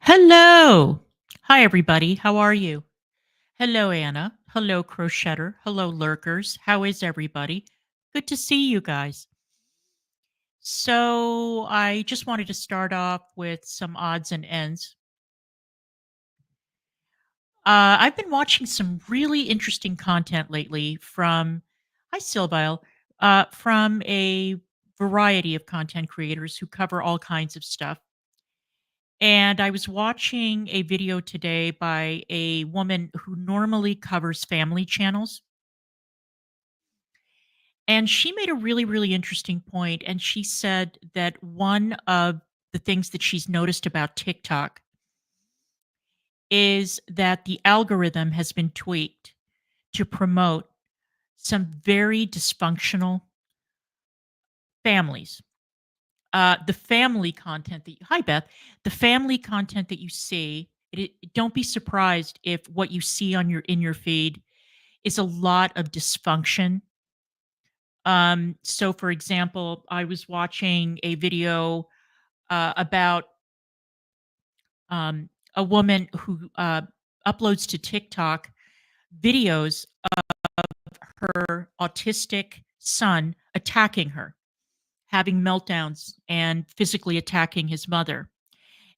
Hello. Hi, everybody. How are you? Hello, Anna. Hello, Crochetter. Hello, Lurkers. How is everybody? Good to see you guys. So, I just wanted to start off with some odds and ends. I've been watching some really interesting content lately from, hi, Silvile, from a variety of content creators who cover all kinds of stuff. And I was watching a video today by a woman who normally covers family channels. And she made a really, really interesting point. And she said that one of the things that she's noticed about TikTok is that the algorithm has been tweaked to promote some very dysfunctional families. The family content that hi Beth, the family content that you see, don't be surprised if what you see on your in your feed is a lot of dysfunction. So for example, I was watching a video about a woman who uploads to TikTok videos of her autistic son attacking her, having meltdowns and physically attacking his mother.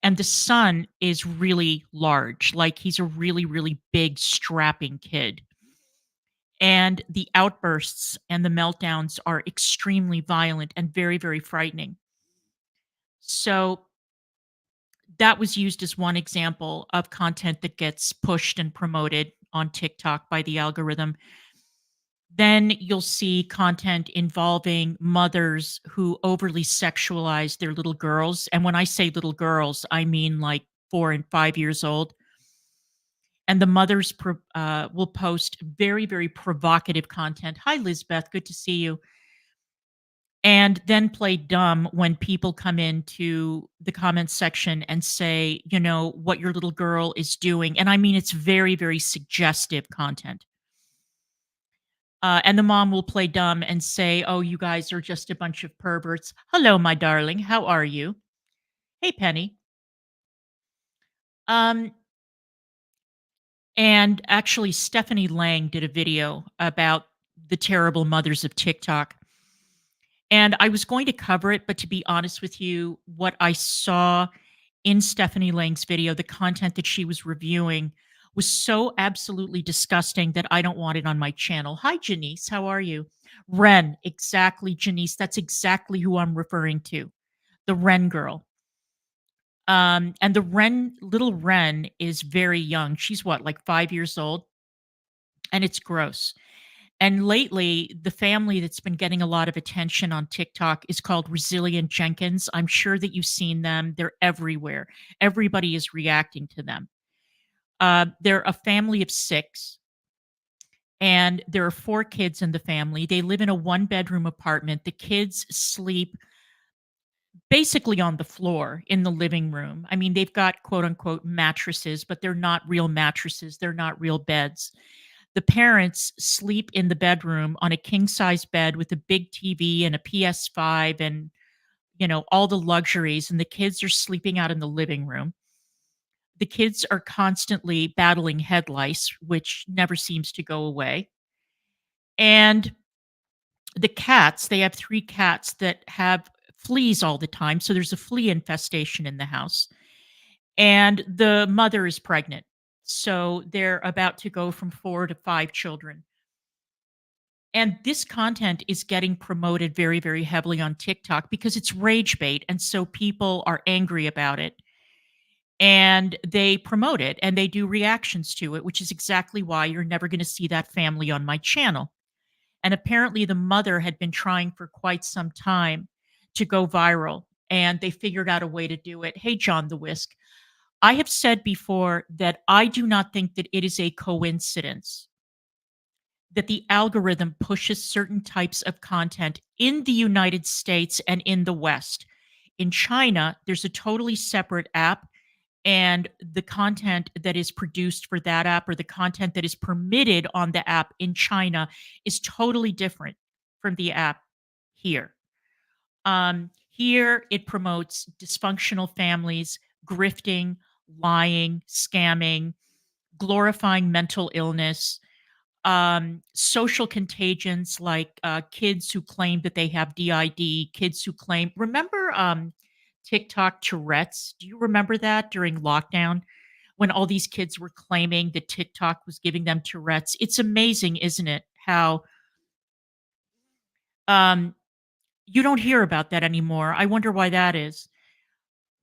And the son is really large, like he's a really, really big, strapping kid. And the outbursts and the meltdowns are extremely violent and very, very frightening. So that was used as one example of content that gets pushed and promoted on TikTok by the algorithm. Then you'll see content involving mothers who overly sexualize their little girls. And when I say little girls, I mean like 4 and 5 years old. And the mothers will post very, very provocative content. Hi, Lizbeth. Good to see you. And then play dumb when people come into the comments section and say, what your little girl is doing. And I mean, it's very, very suggestive content. And the mom will play dumb and say, "Oh, you guys are just a bunch of perverts. Hello, my darling. How are you? Hey, Penny." Um, and actually, Stephanie Lang did a video about the terrible mothers of TikTok. And I was going to cover it, but to be honest with you, what I saw in Stephanie Lang's video, the content that she was reviewing, was so absolutely disgusting that I don't want it on my channel. Hi, Janice. How are you? Ren. Exactly, Janice. That's exactly who I'm referring to. The Ren girl. And the little Ren is very young. She's what, like 5 years old? And it's gross. And lately, the family that's been getting a lot of attention on TikTok is called Resilient Jenkins. I'm sure that you've seen them. They're everywhere. Everybody is reacting to them. They're a family of six, and there are four kids in the family. They live in a one-bedroom apartment. The kids sleep basically on the floor in the living room. I mean, they've got quote unquote mattresses, but they're not real mattresses. They're not real beds. The parents sleep in the bedroom on a king size bed with a big TV and a PS5 and, all the luxuries. And the kids are sleeping out in the living room. The kids are constantly battling head lice, which never seems to go away. And the cats, they have three cats that have fleas all the time. So there's a flea infestation in the house. And the mother is pregnant. So they're about to go from 4 to 5 children. And this content is getting promoted very, very heavily on TikTok because it's rage bait. And so people are angry about it. And they promote it and they do reactions to it, which is exactly why you're never going to see that family on my channel. And apparently, the mother had been trying for quite some time to go viral, and they figured out a way to do it. Hey, John the Whisk. I have said before that I do not think that it is a coincidence that the algorithm pushes certain types of content in the United States and in the West. In China, there's a totally separate app, and the content that is produced for that app or the content that is permitted on the app in China is totally different from the app here. Here, it promotes dysfunctional families, grifting, lying, scamming, glorifying mental illness, social contagions like kids who claim that they have DID, kids who claim. Remember TikTok Tourette's? Do you remember that during lockdown when all these kids were claiming that TikTok was giving them Tourette's? It's amazing, isn't it? How um, you don't hear about that anymore. I wonder why that is.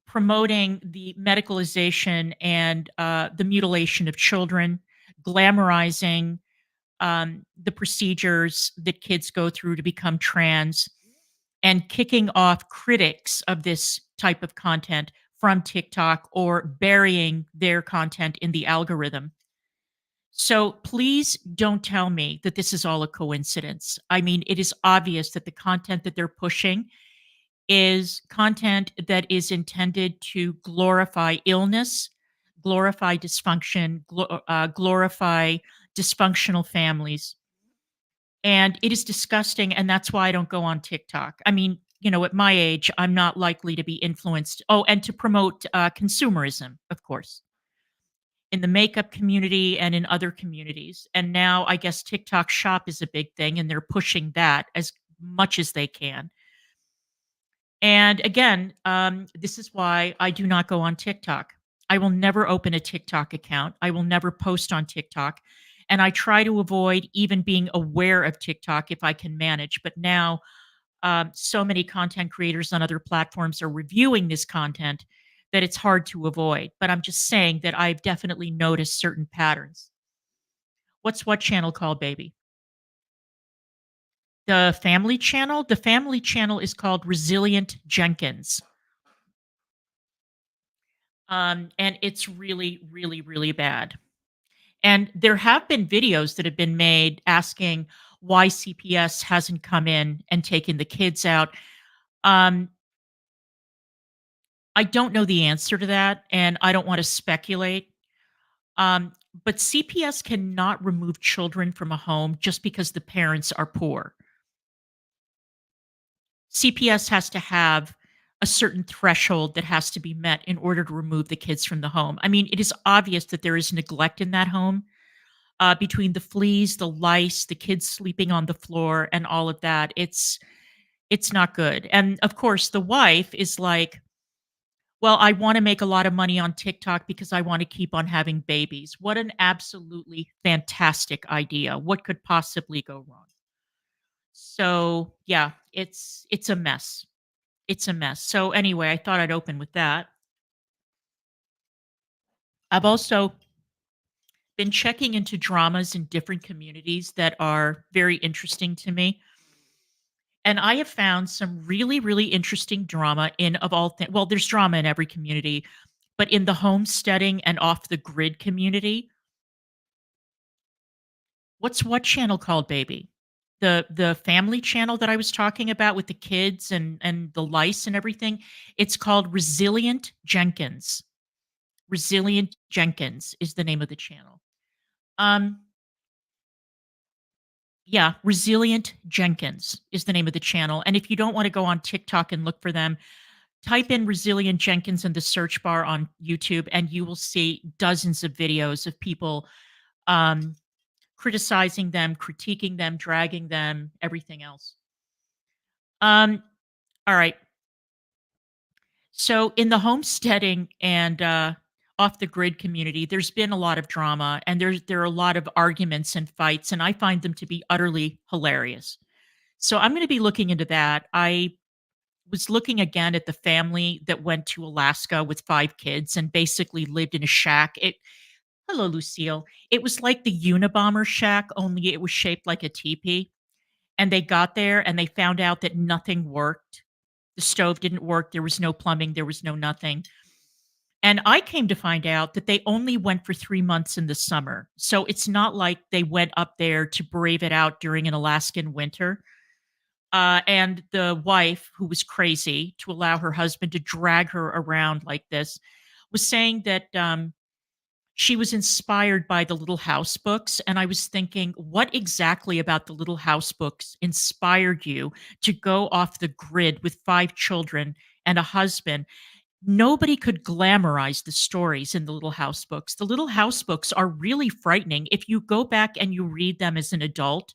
Promoting the medicalization and the mutilation of children, glamorizing the procedures that kids go through to become trans, and kicking off critics of this type of content from TikTok or burying their content in the algorithm. So please don't tell me that this is all a coincidence. I mean, it is obvious that the content that they're pushing is content that is intended to glorify illness, glorify dysfunction, glorify dysfunctional families. And it is disgusting, and that's why I don't go on TikTok. I mean, at my age, I'm not likely to be influenced. Oh, and to promote consumerism, of course, in the makeup community and in other communities. And now I guess TikTok Shop is a big thing, and they're pushing that as much as they can. And again, this is why I do not go on TikTok. I will never open a TikTok account. I will never post on TikTok. And I try to avoid even being aware of TikTok if I can manage. But now, so many content creators on other platforms are reviewing this content that it's hard to avoid. But I'm just saying that I've definitely noticed certain patterns. What's what channel called, baby? The family channel? The family channel is called Resilient Jenkins. And it's really, really, really bad. And there have been videos that have been made asking why CPS hasn't come in and taken the kids out. Um, I don't know the answer to that, and I don't want to speculate. Um, but CPS cannot remove children from a home just because the parents are poor. CPS has to have a certain threshold that has to be met in order to remove the kids from the home. I mean, it is obvious that there is neglect in that home, between the fleas, the lice, the kids sleeping on the floor, and all of that. It's not good. And of course, the wife is like, "Well, I want to make a lot of money on TikTok because I want to keep on having babies." What an absolutely fantastic idea. What could possibly go wrong? So, yeah, it's a mess. It's a mess. So anyway, I thought I'd open with that. I've also been checking into dramas in different communities that are very interesting to me. And I have found some really, really interesting drama in of all things. Well, there's drama in every community, but in the homesteading and off the grid community, what's what channel called, baby? The family channel that I was talking about with the kids and the lice and everything. It's called Resilient Jenkins. Resilient Jenkins is the name of the channel. Um, yeah, Resilient Jenkins is the name of the channel. And if you don't want to go on TikTok and look for them, type in Resilient Jenkins in the search bar on YouTube, and you will see dozens of videos of people um, criticizing them, critiquing them, dragging them, everything else. Um, all right. So in the homesteading and off the grid community, there's been a lot of drama, and there are a lot of arguments and fights, and I find them to be utterly hilarious. So I'm going to be looking into that. I was looking again at the family that went to Alaska with 5 kids and basically lived in a shack. Hello, Lucille. It was like the Unabomber shack, only it was shaped like a teepee. And they got there and they found out that nothing worked. The stove didn't work. There was no plumbing. There was no nothing. And I came to find out that they only went for 3 months in the summer. So it's not like they went up there to brave it out during an Alaskan winter. And the wife, who was crazy to allow her husband to drag her around like this, was saying that she was inspired by the Little House books. And I was thinking, what exactly about the Little House books inspired you to go off the grid with 5 children and a husband? Nobody could glamorize the stories in the Little House books. The Little House books are really frightening. If you go back and you read them as an adult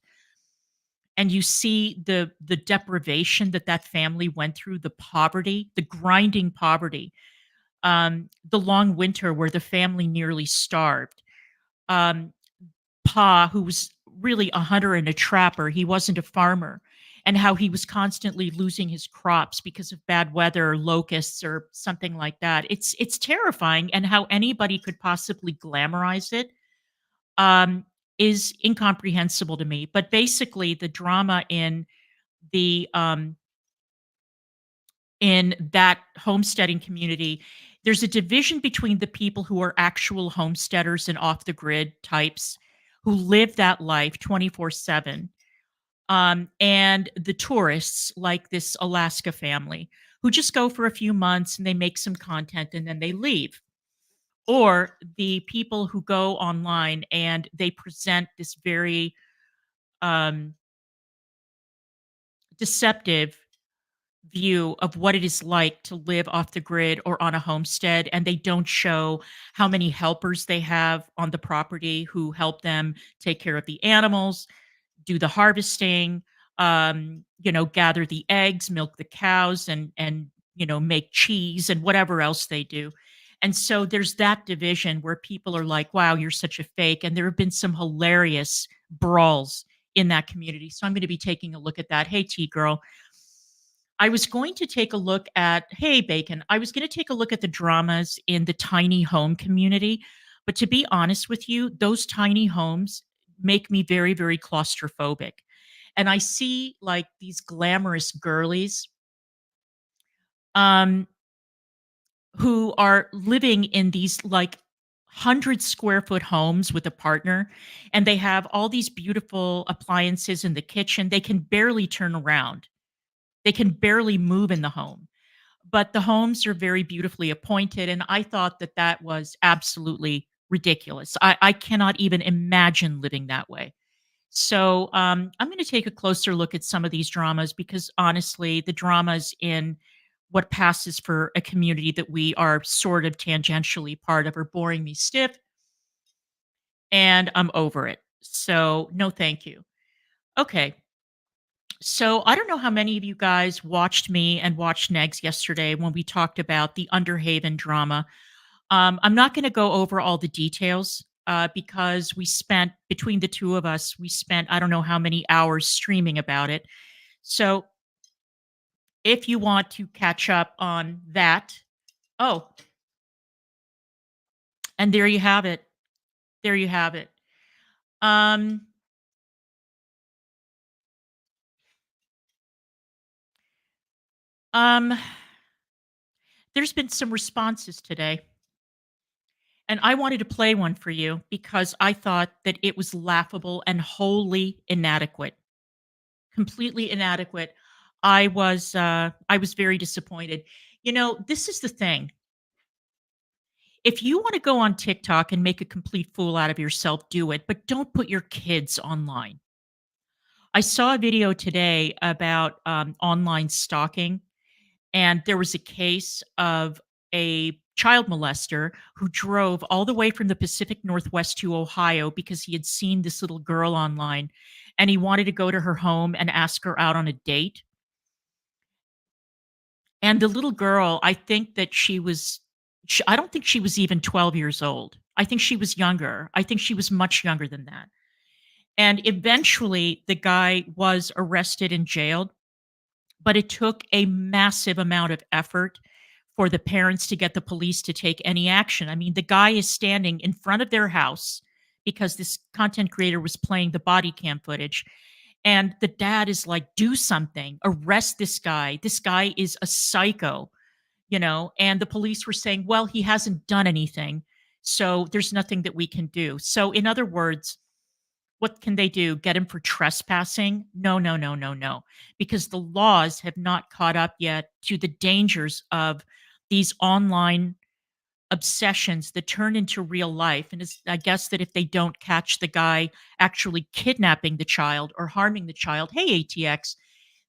and you see the deprivation that that family went through, the poverty, the grinding poverty, the long winter where the family nearly starved. Um, Pa, who was really a hunter and a trapper, he wasn't a farmer, and how he was constantly losing his crops because of bad weather or locusts or something like that. It's terrifying, and how anybody could possibly glamorize it um, is incomprehensible to me. But basically, the drama the in that homesteading community, there's a division between the people who are actual homesteaders and off the grid types who live that life 24/7, and the tourists like this Alaska family who just go for a few months and they make some content and then they leave. Or the people who go online and they present this very um, deceptive view of what it is like to live off the grid or on a homestead, and they don't show how many helpers they have on the property who help them take care of the animals, do the harvesting, gather the eggs, milk the cows, and make cheese and whatever else they do. And so there's that division where people are like, "Wow, you're such a fake," and there have been some hilarious brawls in that community. So I'm going to be taking a look at that. Hey, T girl, I was going to take a look at hey, Bacon, I was gonna take a look at the dramas in the tiny home community, but to be honest with you, those tiny homes make me very, very claustrophobic. And I see, like, these glamorous girlies, um, who are living in these, like, 100 square foot homes with a partner, and they have all these beautiful appliances in the kitchen. They can barely turn around. They can barely move in the home. But the homes are very beautifully appointed, and I thought that that was absolutely ridiculous. I cannot even imagine living that way. So, I'm gonna take a closer look at some of these dramas because, honestly, the dramas in what passes for a community that we are sort of tangentially part of are boring me stiff, and I'm over it. So, no thank you. Okay, so I don't know how many of you guys watched me and watched Negs yesterday when we talked about the Underhaven drama. I'm not going to go over all the details because we spent, between the two of us, we spent I don't know how many hours streaming about it. So if you want to catch up on that, oh, and there you have it. There you have it. Um, um, there's been some responses today. And I wanted to play one for you because I thought that it was laughable and wholly inadequate, completely inadequate. I was very disappointed. This is the thing. If you want to go on TikTok and make a complete fool out of yourself, do it, but don't put your kids online. I saw a video today about online stalking, and there was a case of a child molester who drove all the way from the Pacific Northwest to Ohio because he had seen this little girl online and he wanted to go to her home and ask her out on a date. And the little girl, I think that I don't think she was even 12 years old. I think she was younger. I think she was much younger than that. And eventually the guy was arrested and jailed, but it took a massive amount of effort for the parents to get the police to take any action. I mean, the guy is standing in front of their house because this content creator was playing the body cam footage. And the dad is like, do something, arrest this guy. This guy is a psycho. And the police were saying, well, he hasn't done anything. So there's nothing that we can do. So, in other words, what can they do? Get him for trespassing? No, no, no, no, no. Because the laws have not caught up yet to the dangers of these online obsessions that turn into real life. And I guess that if they don't catch the guy actually kidnapping the child or harming the child, hey, ATX,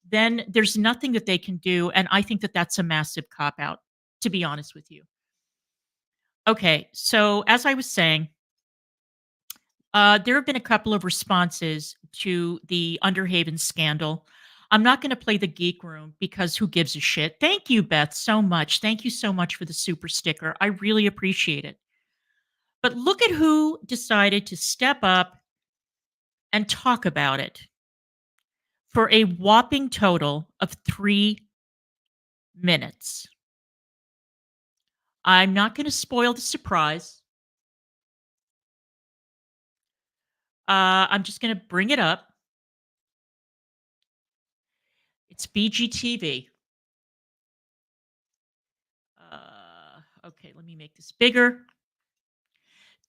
then there's nothing that they can do. And I think that that's a massive cop out. to be honest with you. Okay, so as I was saying, there have been a couple of responses to the Underhaven scandal. I'm not going to play the geek room because who gives a shit? Thank you, Beth, so much. Thank you so much for the super sticker. I really appreciate it. But look at who decided to step up and talk about it for a whopping total of 3 minutes. I'm not going to spoil the surprise. I'm just going to bring it up. It's BGTv. Okay, let me make this bigger.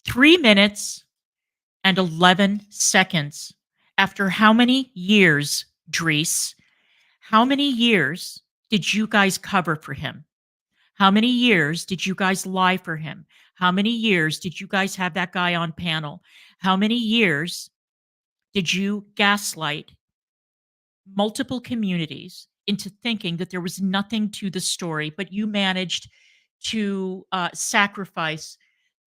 3 minutes and 11 seconds. After how many years, Drees? How many years did you guys cover for him? How many years did you guys lie for him? How many years did you guys have that guy on panel? How many years did you gaslight multiple communities into thinking that there was nothing to the story, but you managed to sacrifice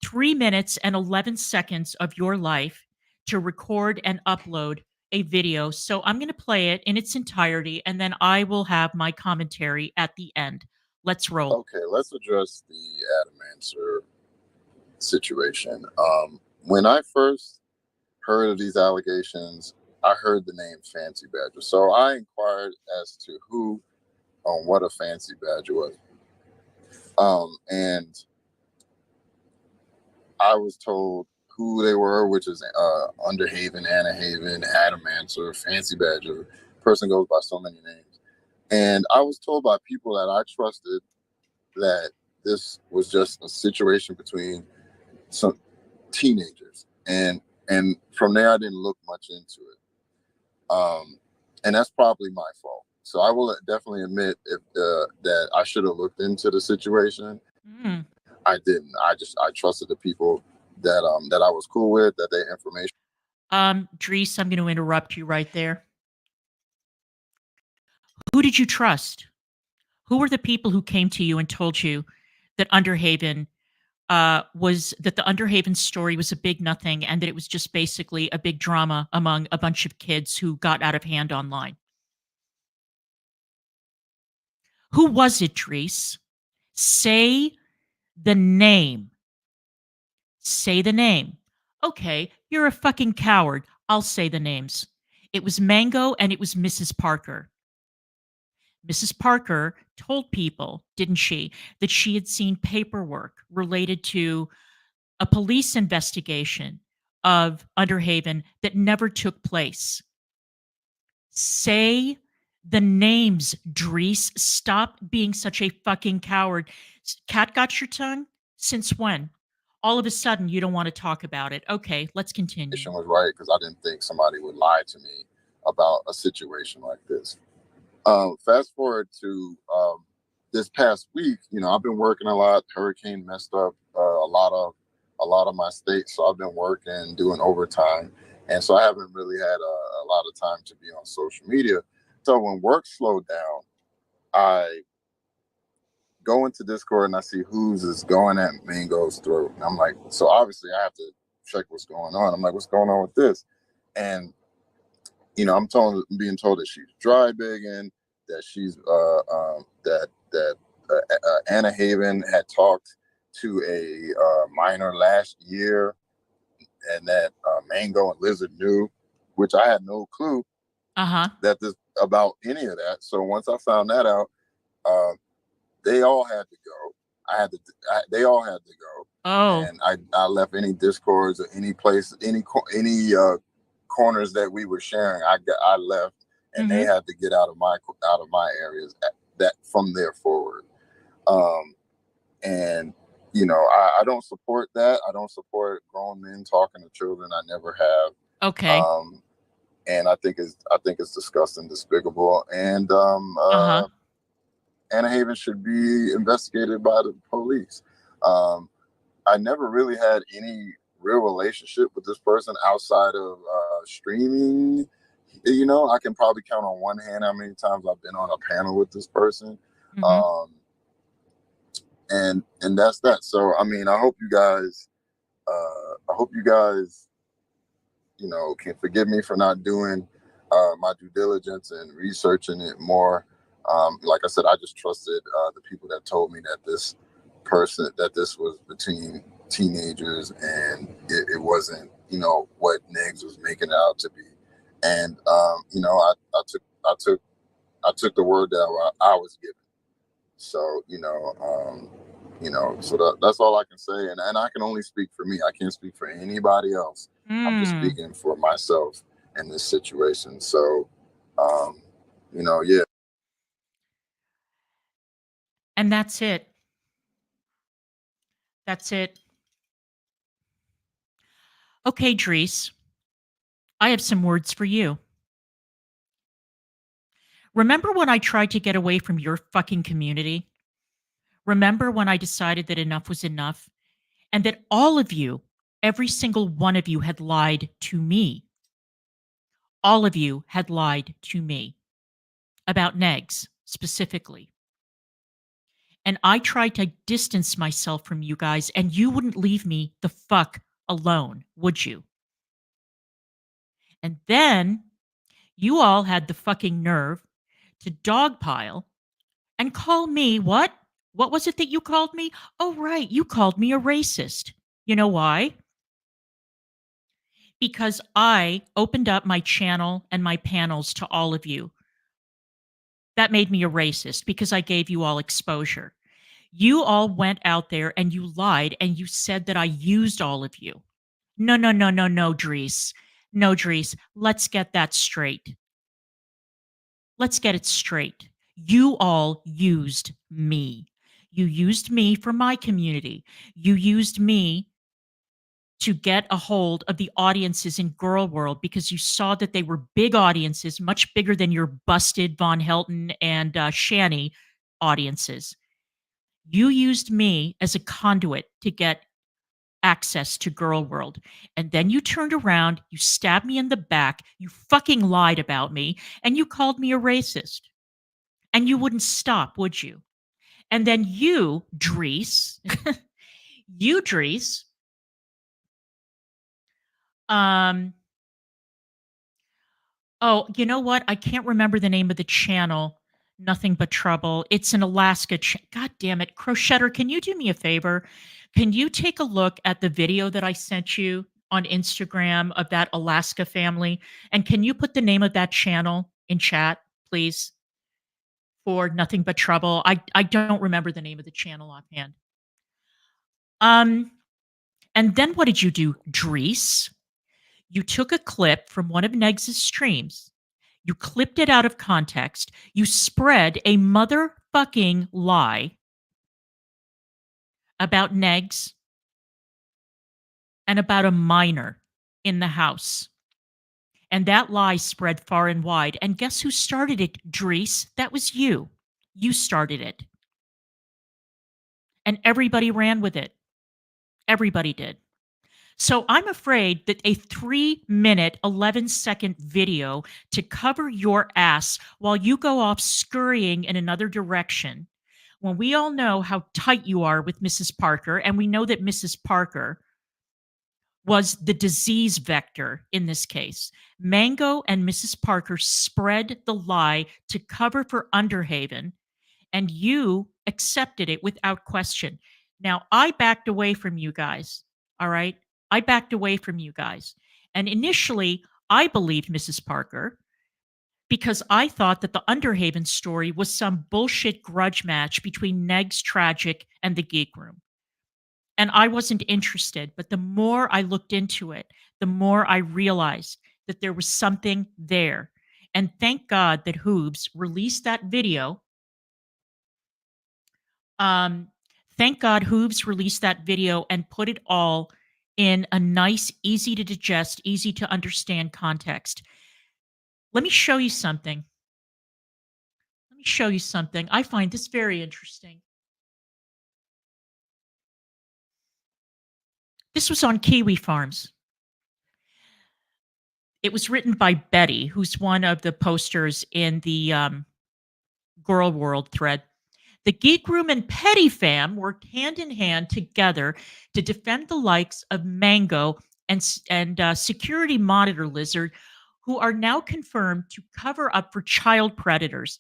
3 minutes and 11 seconds of your life to record and upload a video? So I'm going to play it in its entirety and then I will have my commentary at the end. Let's roll. Okay, let's address the Adamancer situation. When I first heard of these allegations, I heard the name Fancy Badger. So I inquired as to who on what a Fancy Badger was. And I was told who they were, which is Underhaven, Anahaven, Adamancer, Fancy Badger. Person goes by so many names. And I was told by people that I trusted that this was just a situation between some teenagers. And from there, I didn't look much into it. And that's probably my fault. So I will definitely admit that I should have looked into the situation. Mm. I didn't. I trusted the people that I was cool with, that their information. Drees, I'm going to interrupt you right there. Who did you trust? Who were the people who came to you and told you that Underhaven that the Underhaven story was a big nothing and that it was just basically a big drama among a bunch of kids who got out of hand online? Who was it, Drees? Say the name. Say the name. Okay, you're a fucking coward. I'll say the names. It was Mango and it was Mrs. Parker. Mrs. Parker told people, didn't she, that she had seen paperwork related to a police investigation of Underhaven that never took place. Say the names, Drees. Stop being such a fucking coward. Cat got your tongue? Since when? All of a sudden, you don't want to talk about it. Okay, let's continue. Was right, because I didn't think somebody would lie to me about a situation like this. Fast forward to this past week, I've been working a lot. Hurricane messed up a lot of my states, so I've been working, doing overtime, and so I haven't really had a lot of time to be on social media. So when work slowed down, I go into Discord and I see who's is going at Mango's throat, and I'm like, so obviously I have to check what's going on. I'm like, what's going on with this? And I'm being told that she's dry bigging, that she's that Anna Haven had talked to a minor last year, and that Mango and Lizard knew, which I had no clue that this about any of that. So once I found that out, they all had to go. They all had to go. Oh. And I left any Discords or any place, any corners that we were sharing. I left, and they had to get out of my areas that from there forward. And I don't support that. I don't support grown men talking to children. I never have. Okay. And I think it's disgusting, despicable, and Anna Haven should be investigated by the police. I never really had any real relationship with this person outside of streaming. I can probably count on one hand how many times I've been on a panel with this person. and that's that. So I mean, I hope you guys, you know, can forgive me for not doing my due diligence and researching it more. Like I said, I just trusted the people that told me that this was between teenagers, and it wasn't, you know, what Negs was making it out to be. And you know, I took the word that I was given. So you know, so that's all I can say, and I can only speak for me. I can't speak for anybody else. I'm just Mm. speaking for myself in this situation. So, you know, yeah. And that's it. That's it. Okay, Dries, I have some words for you. Remember when I tried to get away from your fucking community? Remember when I decided that enough was enough and that all of you, every single one of you, had lied to me? All of you had lied to me about Negs specifically. And I tried to distance myself from you guys, and you wouldn't leave me the fuck alone, would you? And then you all had the fucking nerve to dogpile and call me what? What was it that you called me? Oh, right. You called me a racist. You know why? Because I opened up my channel and my panels to all of you. That made me a racist because I gave you all exposure. You all went out there and you lied and you said that I used all of you. No, no, no, no, no, Dries. No, Dries. Let's get that straight. Let's get it straight. You all used me. You used me for my community. You used me to get a hold of the audiences in Girl World because you saw that they were big audiences, much bigger than your busted Von Helton and Shani audiences. You used me as a conduit to get access to Girl World. And then you turned around, you stabbed me in the back, you fucking lied about me, and you called me a racist. And you wouldn't stop, would you? And then you, Dries, you, Dries, um, oh, you know what? I can't remember the name of the channel. Nothing but trouble. It's an Alaska. God damn it, Crochetter. Can you do me a favor? Can you take a look at the video that I sent you on Instagram of that Alaska family? And can you put the name of that channel in chat, please? For nothing but trouble. I don't remember the name of the channel offhand. Um, and then what did you do, Dries? You took a clip from one of Negs' streams. You clipped it out of context. You spread a motherfucking lie about Negs and about a minor in the house. And that lie spread far and wide. And guess who started it, Dries? That was you. You started it. And everybody ran with it. Everybody did. So I'm afraid that a 3-minute, 11-second video to cover your ass while you go off scurrying in another direction, when we all know how tight you are with Mrs. Parker, and we know that Mrs. Parker was the disease vector in this case. Mango and Mrs. Parker spread the lie to cover for Underhaven, and you accepted it without question. Now, I backed away from you guys. All right. I backed away from you guys. And initially, I believed Mrs. Parker because I thought that the Underhaven story was some bullshit grudge match between Negs Tragic and the Geek Room. And I wasn't interested. But the more I looked into it, the more I realized that there was something there. And thank God that Hoobs released that video. Um, Thank God Hooves released that video and put it all in a nice, easy to digest, easy to understand context. Let me show you something. Let me show you something. I find this very interesting. This was on Kiwi Farms. It was written by Betty, who's one of the posters in the Girl World thread. The Geek Room and Petty Fam worked hand in hand together to defend the likes of Mango and Security Monitor Lizard, who are now confirmed to cover up for child predators.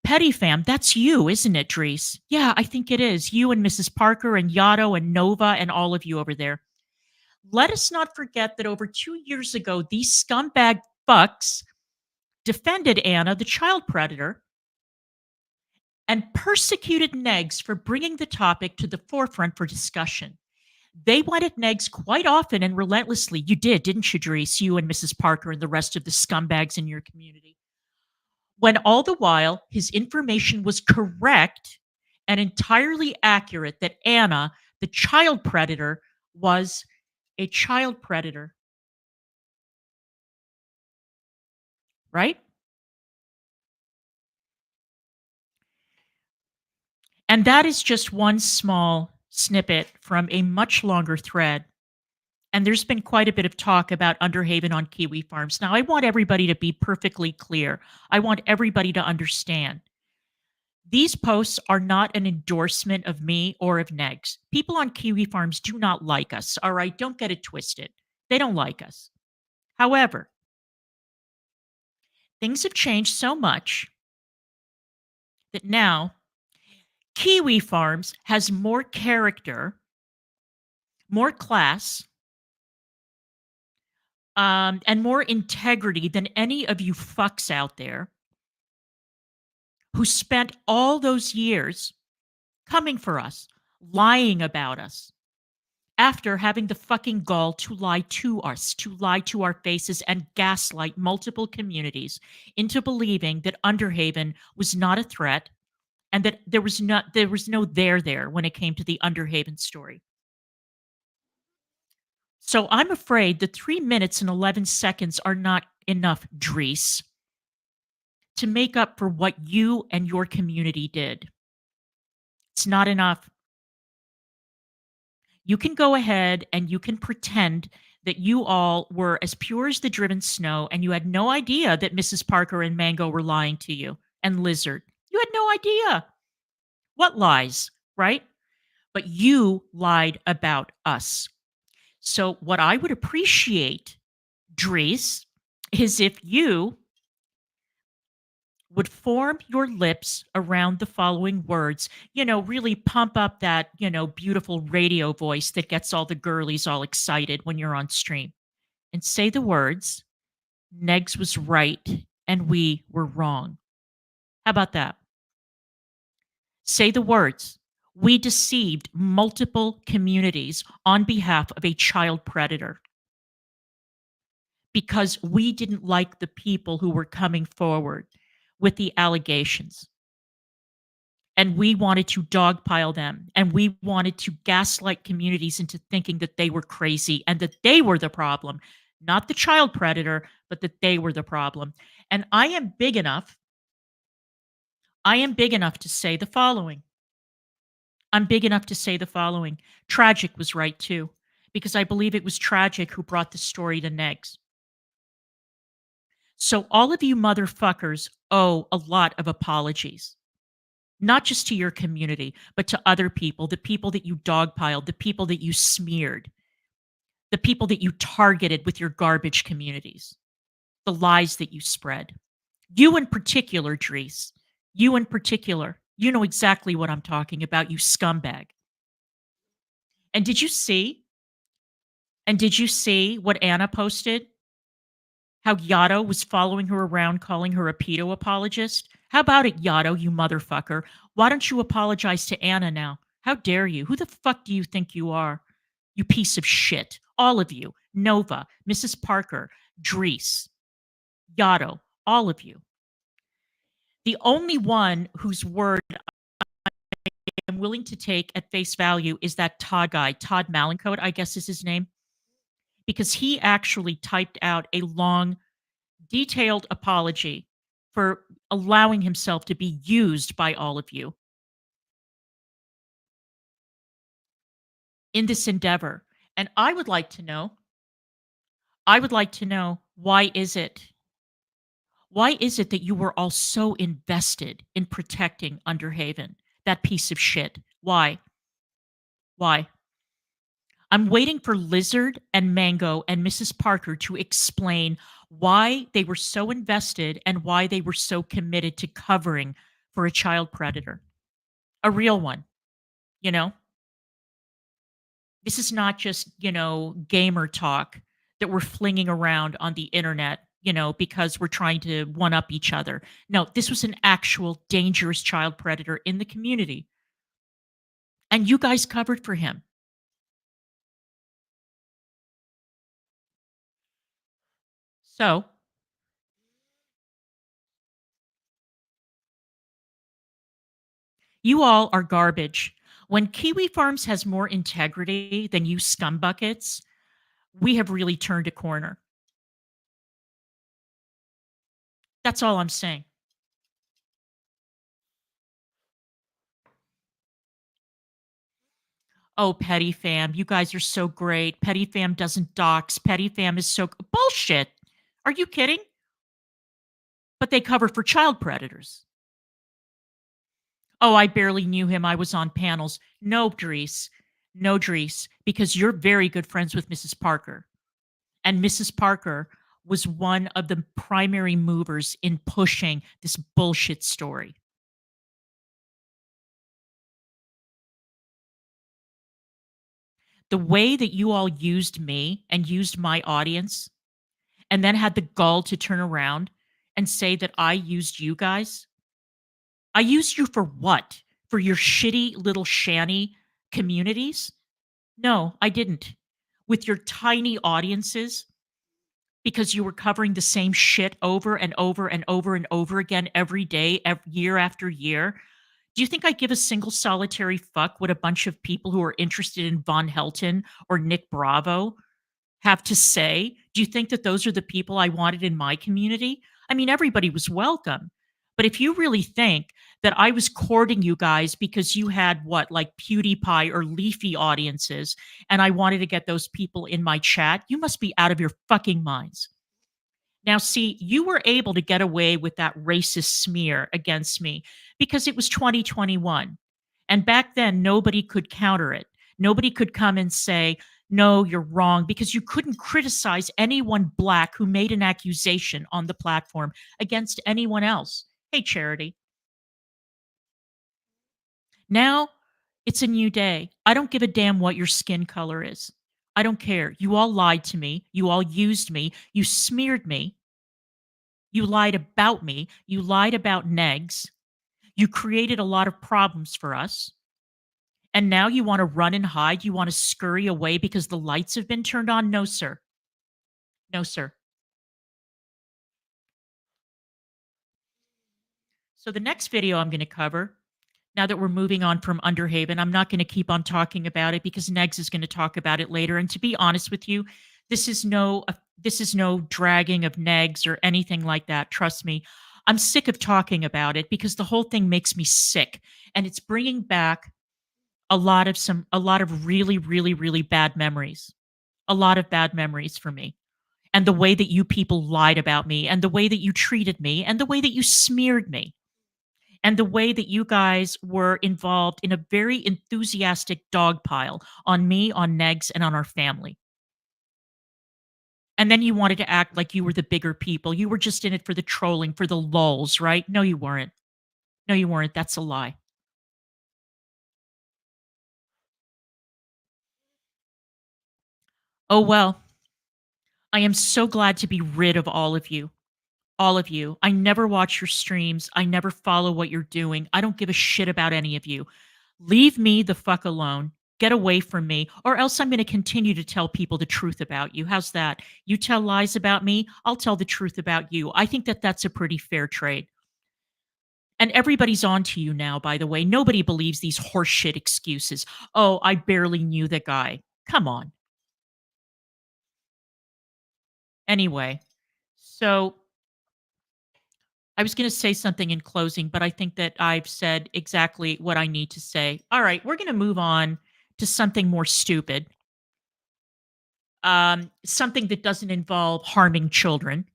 Petty Fam, that's you, isn't it, Drees? Yeah, I think it is. You and Mrs. Parker and Yato and Nova and all of you over there. Let us not forget that over 2 years ago, these scumbag fucks defended Anna, the child predator, and persecuted Negs for bringing the topic to the forefront for discussion. They went at Negs quite often and relentlessly. You did, didn't you, Drees? You and Mrs. Parker and the rest of the scumbags in your community. When all the while, his information was correct and entirely accurate that Anna, the child predator, was a child predator. Right? And that is just one small snippet from a much longer thread. And there's been quite a bit of talk about Underhaven on Kiwi Farms. Now, I want everybody to be perfectly clear. I want everybody to understand. These posts are not an endorsement of me or of Negs. People on Kiwi Farms do not like us, all right? Don't get it twisted. They don't like us. However, things have changed so much that now Kiwi Farms has more character, more class, and more integrity than any of you fucks out there who spent all those years coming for us, lying about us, after having the fucking gall to lie to us, to lie to our faces and gaslight multiple communities into believing that Underhaven was not a threat and that there was no there when it came to the Underhaven story. So I'm afraid the 3 minutes and 11 seconds are not enough, Drees, to make up for what you and your community did. It's not enough. You can go ahead and you can pretend that you all were as pure as the driven snow and you had no idea that Mrs. Parker and Mango were lying to you and Lizard. You had no idea. What lies, right? But you lied about us. So, what I would appreciate, Dries, is if you would form your lips around the following words, really pump up that, beautiful radio voice that gets all the girlies all excited when you're on stream, and say the words, Negs was right and we were wrong. How about that? Say the words, we deceived multiple communities on behalf of a child predator because we didn't like the people who were coming forward with the allegations. And we wanted to dogpile them. And we wanted to gaslight communities into thinking that they were crazy and that they were the problem, not the child predator, but that they were the problem. And I am big enough to say the following. Tragic was right too, because I believe it was Tragic who brought the story to Negs. So all of you motherfuckers owe a lot of apologies, not just to your community, but to other people, the people that you dogpiled, the people that you smeared, the people that you targeted with your garbage communities, the lies that you spread. You in particular, Dries, you in particular, you know exactly what I'm talking about, you scumbag. And did you see what Anna posted? How Yato was following her around calling her a pedo apologist? How about it, Yato, you motherfucker? Why don't you apologize to Anna now? How dare you? Who the fuck do you think you are? You piece of shit. All of you. Nova, Mrs. Parker, Dries, Yato, all of you. The only one whose word I'm willing to take at face value is that Todd guy, Todd Malincoat, I guess is his name, because he actually typed out a long, detailed apology for allowing himself to be used by all of you in this endeavor. And I would like to know, why is it? Why is it that you were all so invested in protecting Underhaven? that piece of shit. Why? Why? I'm waiting for Lizard and Mango and Mrs. Parker to explain why they were so invested and why they were so committed to covering for a child predator, a real one, you know? This is not just, gamer talk that we're flinging around on the internet, because we're trying to one up each other. No, this was an actual dangerous child predator in the community. And you guys covered for him. So, you all are garbage. When Kiwi Farms has more integrity than you scumbuckets, we have really turned a corner. That's all I'm saying. Oh, Petty Fam, you guys are so great. Petty Fam doesn't dox. Petty Fam is so bullshit. Are you kidding? But they cover for child predators. Oh, I barely knew him. I was on panels. No, Dries. No, Dries, because you're very good friends with Mrs. Parker. And Mrs. Parker was one of the primary movers in pushing this bullshit story. The way that you all used me and used my audience and then had the gall to turn around and say that I used you guys. I used you for what? For your shitty little shanty communities? No, I didn't. With your tiny audiences, because you were covering the same shit over and over and over and over again every day, year after year. Do you think I give a single solitary fuck what a bunch of people who are interested in Von Helton or Nick Bravo have to say? Do you think that those are the people I wanted in my community? I mean, everybody was welcome. But if you really think that I was courting you guys because you had what, like PewDiePie or Leafy audiences, and I wanted to get those people in my chat, you must be out of your fucking minds. Now, see, you were able to get away with that racist smear against me because it was 2021. And back then, nobody could counter it. Nobody could come and say, no, you're wrong, because you couldn't criticize anyone black who made an accusation on the platform against anyone else. Hey, Charity. Now it's a new day. I don't give a damn what your skin color is. I don't care. You all lied to me. You all used me. You smeared me. You lied about me. You lied about Negs. You created a lot of problems for us. And now you want to run and hide. You want to scurry away because the lights have been turned on. No, sir. No, sir. So the next video I'm going to cover, now that we're moving on from Underhaven, I'm not going to keep on talking about it because Negs is going to talk about it later. And to be honest with you, this is no dragging of Negs or anything like that. Trust me. I'm sick of talking about it because the whole thing makes me sick, and it's bringing back a lot of really, really, really bad memories. A lot of bad memories for me. And the way that you people lied about me, and the way that you treated me, and the way that you smeared me, and the way that you guys were involved in a very enthusiastic dogpile on me, on Negs, and on our family. And then you wanted to act like you were the bigger people. You were just in it for the trolling, for the lulls, right? No, you weren't. No, you weren't. That's a lie. Oh, well, I am so glad to be rid of all of you. All of you. I never watch your streams. I never follow what you're doing. I don't give a shit about any of you. Leave me the fuck alone. Get away from me, or else I'm going to continue to tell people the truth about you. How's that? You tell lies about me, I'll tell the truth about you. I think that that's a pretty fair trade. And everybody's on to you now, by the way. Nobody believes these horseshit excuses. Oh, I barely knew the guy. Come on. Anyway, so I was going to say something in closing, but I think that I've said exactly what I need to say. All right, we're going to move on to something more stupid, something that doesn't involve harming children.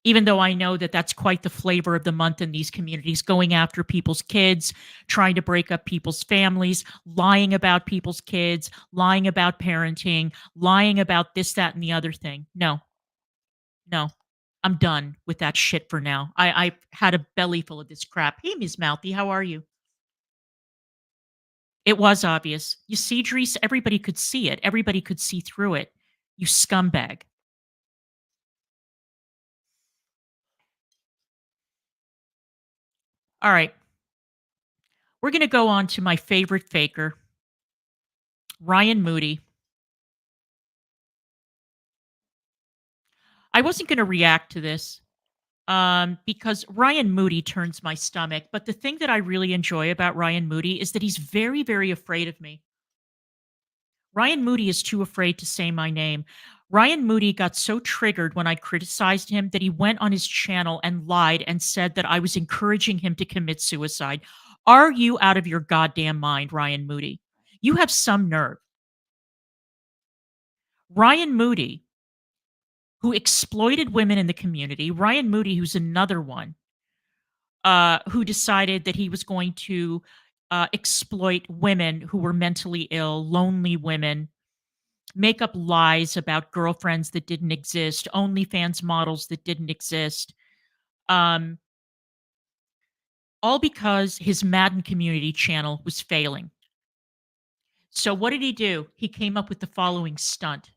Even though I know that that's quite the flavor of the month in these communities, going after people's kids, trying to break up people's families, lying about people's kids, lying about parenting, lying about this, that, and the other thing. No, no. I'm done with that shit for now. I've had a belly full of this crap. Hey, Ms. Mouthy, how are you? It was obvious. You see, Dries, everybody could see it. Everybody could see through it. You scumbag. All right. We're going to go on to my favorite faker, Ryan Moody. I wasn't going to react to this because Ryan Moody turns my stomach. But the thing that I really enjoy about Ryan Moody is that he's very, very afraid of me. Ryan Moody is too afraid to say my name. Ryan Moody got so triggered when I criticized him that he went on his channel and lied and said that I was encouraging him to commit suicide. Are you out of your goddamn mind, Ryan Moody? You have some nerve. Ryan Moody, who exploited women in the community, Ryan Moody, who's another one, who decided that he was going to exploit women who were mentally ill, lonely women, make up lies about girlfriends that didn't exist, OnlyFans models that didn't exist, um, all because his Madden community channel was failing. So what did he do? He came up with the following stunt.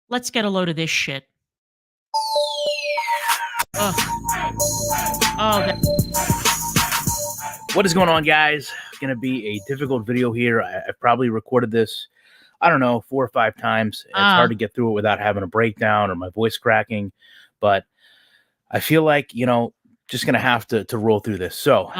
Let's get a load of this shit. Ugh. Oh, What is going on, guys? It's going to be a difficult video here. I've probably recorded this, I don't know, 4 or 5 times. It's hard to get through it without having a breakdown or my voice cracking. But I feel like, just going to have to roll through this. So,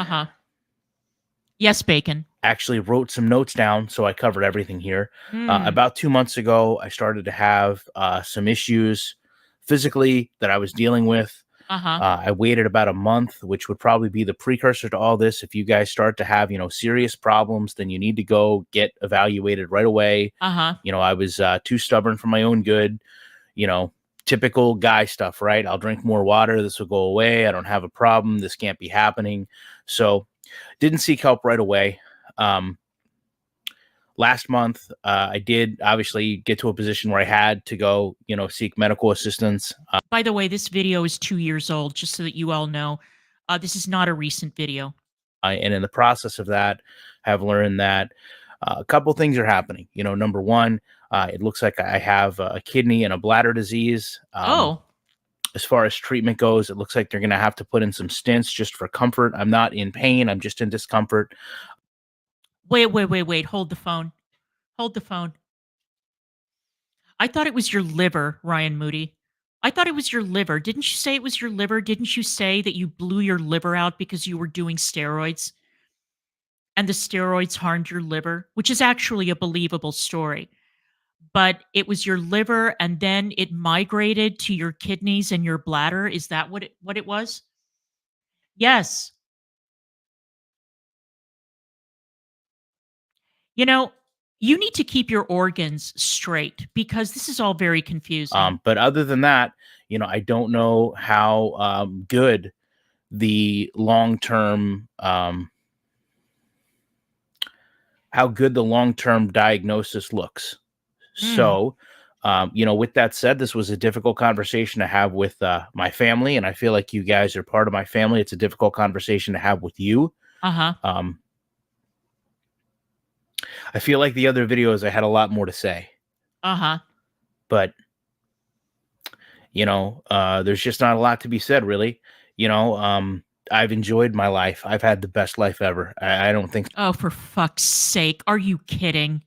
yes, Bacon. Actually wrote some notes down, so I covered everything here. About 2 months ago, I started to have some issues physically that I was dealing with. I waited about a month, which would probably be the precursor to all this. If you guys start to have, serious problems, then you need to go get evaluated right away. I was too stubborn for my own good, typical guy stuff, right? I'll drink more water. This will go away. I don't have a problem. This can't be happening. So didn't seek help right away. Last month, I did obviously get to a position where I had to go, seek medical assistance. By the way, this video is 2 years old, just so that you all know. This is not a recent video. And in the process of that, have learned that a couple things are happening. Number one, it looks like I have a kidney and a bladder disease. As far as treatment goes, it looks like they're going to have to put in some stents just for comfort. I'm not in pain. I'm just in discomfort. Wait. Hold the phone. Hold the phone. I thought it was your liver, Ryan Moody. I thought it was your liver. Didn't you say it was your liver? Didn't you say that you blew your liver out because you were doing steroids? And the steroids harmed your liver, which is actually a believable story. But it was your liver and then it migrated to your kidneys and your bladder. Is that what it was? Yes. You need to keep your organs straight because this is all very confusing. But other than that, I don't know how good the long-term diagnosis looks. So, with that said, this was a difficult conversation to have with my family, and I feel like you guys are part of my family. It's a difficult conversation to have with you. I feel like the other videos I had a lot more to say. But there's just not a lot to be said, really. I've enjoyed my life. I've had the best life ever. I don't think. Oh, for fuck's sake. Are you kidding?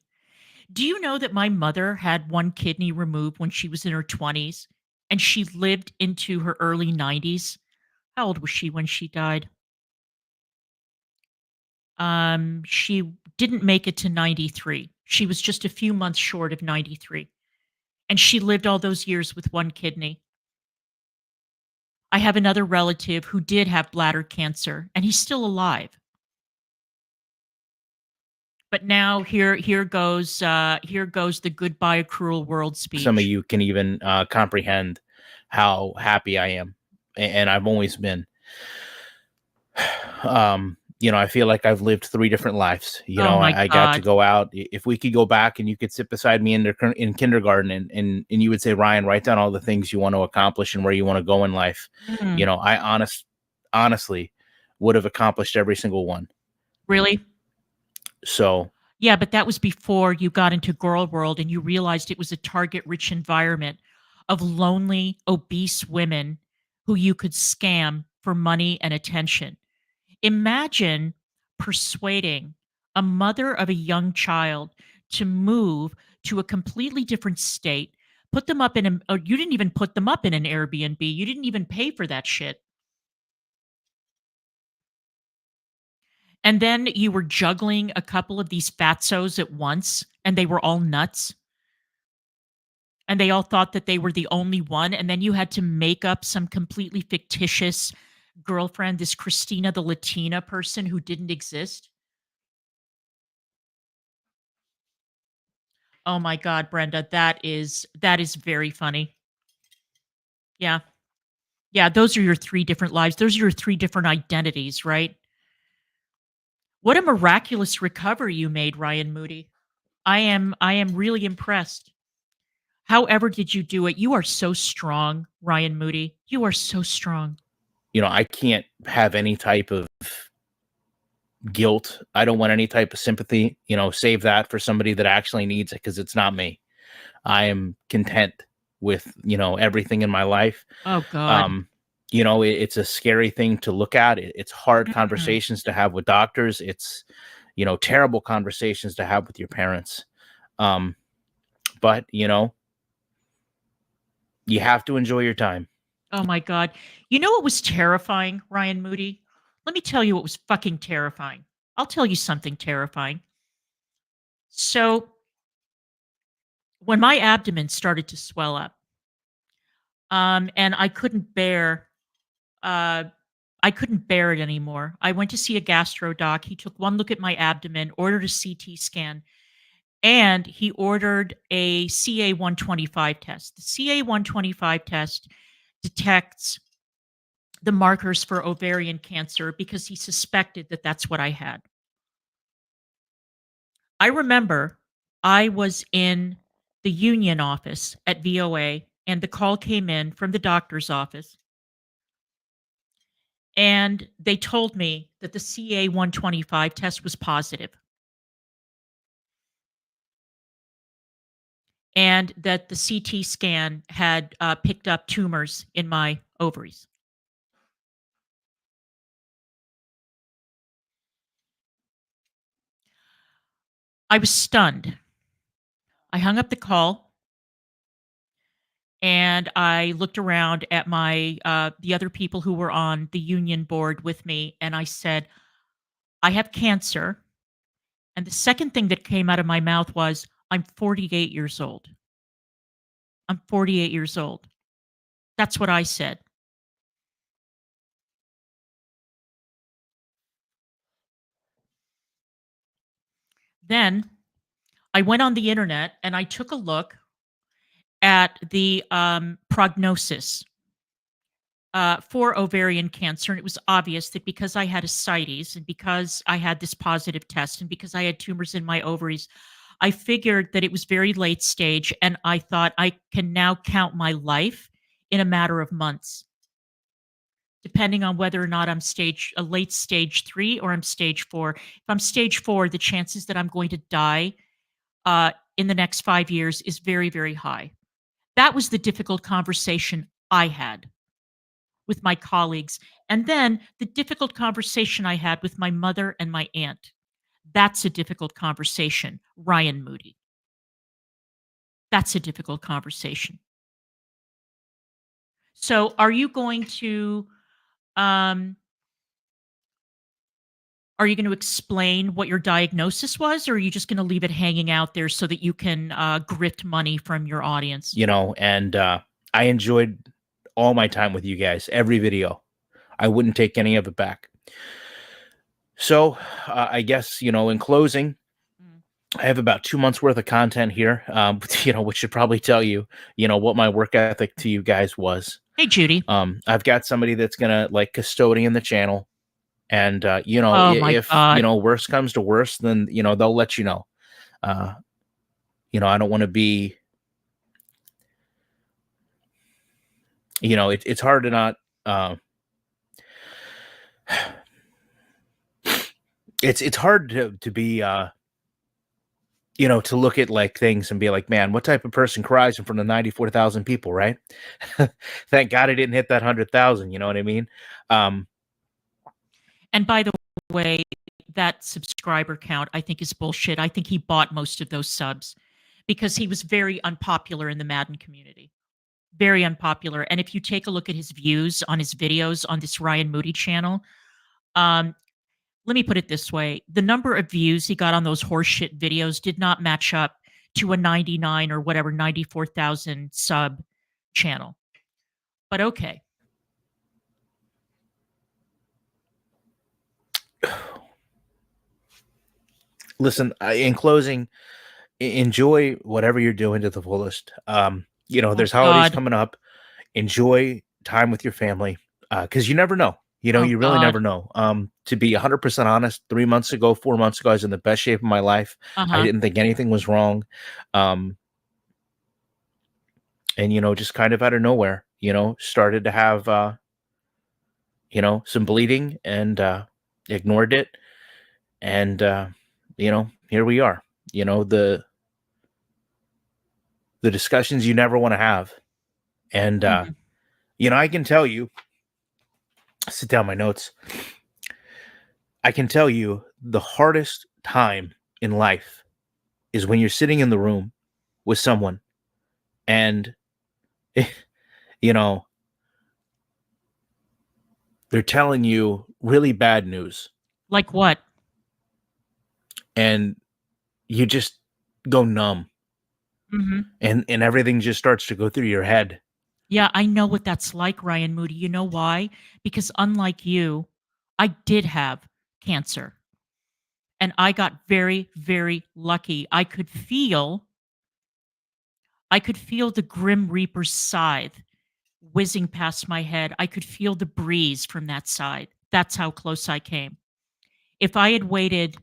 Do you know that my mother had one kidney removed when she was in her 20s and she lived into her early 90s? How old was she when she died? She didn't make it to 93. She was just a few months short of 93. And she lived all those years with one kidney. I have another relative who did have bladder cancer, and he's still alive. But now here goes the goodbye cruel world speech. Some of you can even comprehend how happy I am, and I've always been. I feel like I've lived 3 different lives. Oh my I got to God. go out. If we could go back and you could sit beside me in kindergarten and you would say, Ryan, write down all the things you want to accomplish and where you want to go in life. Mm. I honestly would have accomplished every single one. Really? So Yeah, but that was before you got into girl world and you realized it was a target-rich environment of lonely, obese women who you could scam for money and attention. Imagine persuading a mother of a young child to move to a completely different state, put them up in a or you didn't even put them up in an Airbnb, you didn't even pay for that shit. And then you were juggling a couple of these fatzos at once, and they were all nuts, and they all thought that they were the only one, and then you had to make up some completely fictitious girlfriend, this Christina the Latina person who didn't exist. Oh my god, Brenda, that is very funny. Yeah. Yeah, those are your 3 different lives. Those are your 3 different identities, right? What a miraculous recovery you made, Ryan Moody. I am really impressed. However did you do it? You are so strong, Ryan Moody. You are so strong. I can't have any type of guilt. I don't want any type of sympathy. Save that for somebody that actually needs it, because it's not me. I am content with everything in my life. Oh god. It's a scary thing to look at. It's hard Mhm. conversations to have with doctors. It's terrible conversations to have with your parents. But you have to enjoy your time. Oh my god. You know what was terrifying, Ryan Moody? Let me tell you what was fucking terrifying. I'll tell you something terrifying. So, when my abdomen started to swell up, and uh, I couldn't bear it anymore. I went to see a gastro doc. He took one look at my abdomen, ordered a CT scan, and he ordered a CA-125 test. The CA-125 test detects the markers for ovarian cancer because he suspected that that's what I had. I remember I was in the union office at VOA, and the call came in from the doctor's office, and they told me that the CA-125 test was positive and that the CT scan had picked up tumors in my ovaries. I was stunned. I hung up the call and I looked around at the other people who were on the union board with me, and I said, "I have cancer." And the second thing that came out of my mouth was, "I'm 48 years old. I'm 48 years old." That's what I said. Then I went on the internet and I took a look at the prognosis for ovarian cancer. And it was obvious that because I had ascites and because I had this positive test and because I had tumors in my ovaries, I figured that it was very late stage. And I thought I can now count my life in a matter of months, depending on whether or not I'm a late stage 3 or I'm stage 4. If I'm stage 4, the chances that I'm going to die in the next 5 years is very, very high. That was the difficult conversation I had with my colleagues. And then the difficult conversation I had with my mother and my aunt. That's a difficult conversation, Ryan Moody. That's a difficult conversation. So, um, are you going to explain what your diagnosis was, or are you just going to leave it hanging out there so that you can grift money from your audience? And I enjoyed all my time with you guys, every video. I wouldn't take any of it back. So I guess, in closing, I have about 2 months worth of content here, which should probably tell you, what my work ethic to you guys was. Hey, Judy. I've got somebody that's gonna like custodian the channel, and Oh my if God. worst comes to worst, then they'll let you know. I don't want to be. It's hard to not. It's hard to be to look at like things and be like, man, what type of person cries in front of 94,000 people, right? Thank God I didn't hit that 100,000. You know what I mean? And by the way, that subscriber count, I think, is bullshit. I think he bought most of those subs because he was very unpopular in the Madden community. Very unpopular. And if you take a look at his views on his videos on this Ryan Moody channel, um, let me put it this way. The number of views he got on those horseshit videos did not match up to a 99 or whatever, 94,000 sub channel. But okay. Listen, in closing, enjoy whatever you're doing to the fullest. There's holidays God. coming up. Enjoy time with your family, because you never know. Oh, You really God. never know. To be 100% honest, 3 months ago, 4 months ago, I was in the best shape of my life. I didn't think anything was wrong. And, just kind of out of nowhere, started to have, some bleeding, and ignored it. And, here we are. The discussions you never want to have. And, I can tell you, sit down my notes. I can tell you the hardest time in life is when you're sitting in the room with someone and, they're telling you really bad news. Like what? And you just go numb. And everything just starts to go through your head. Yeah, I know what that's like, Ryan Moody. You know why? Because unlike you, I did have cancer. And I got very, very lucky. I could feel the Grim Reaper's scythe whizzing past my head. I could feel the breeze from that side. That's how close I came. If I had waited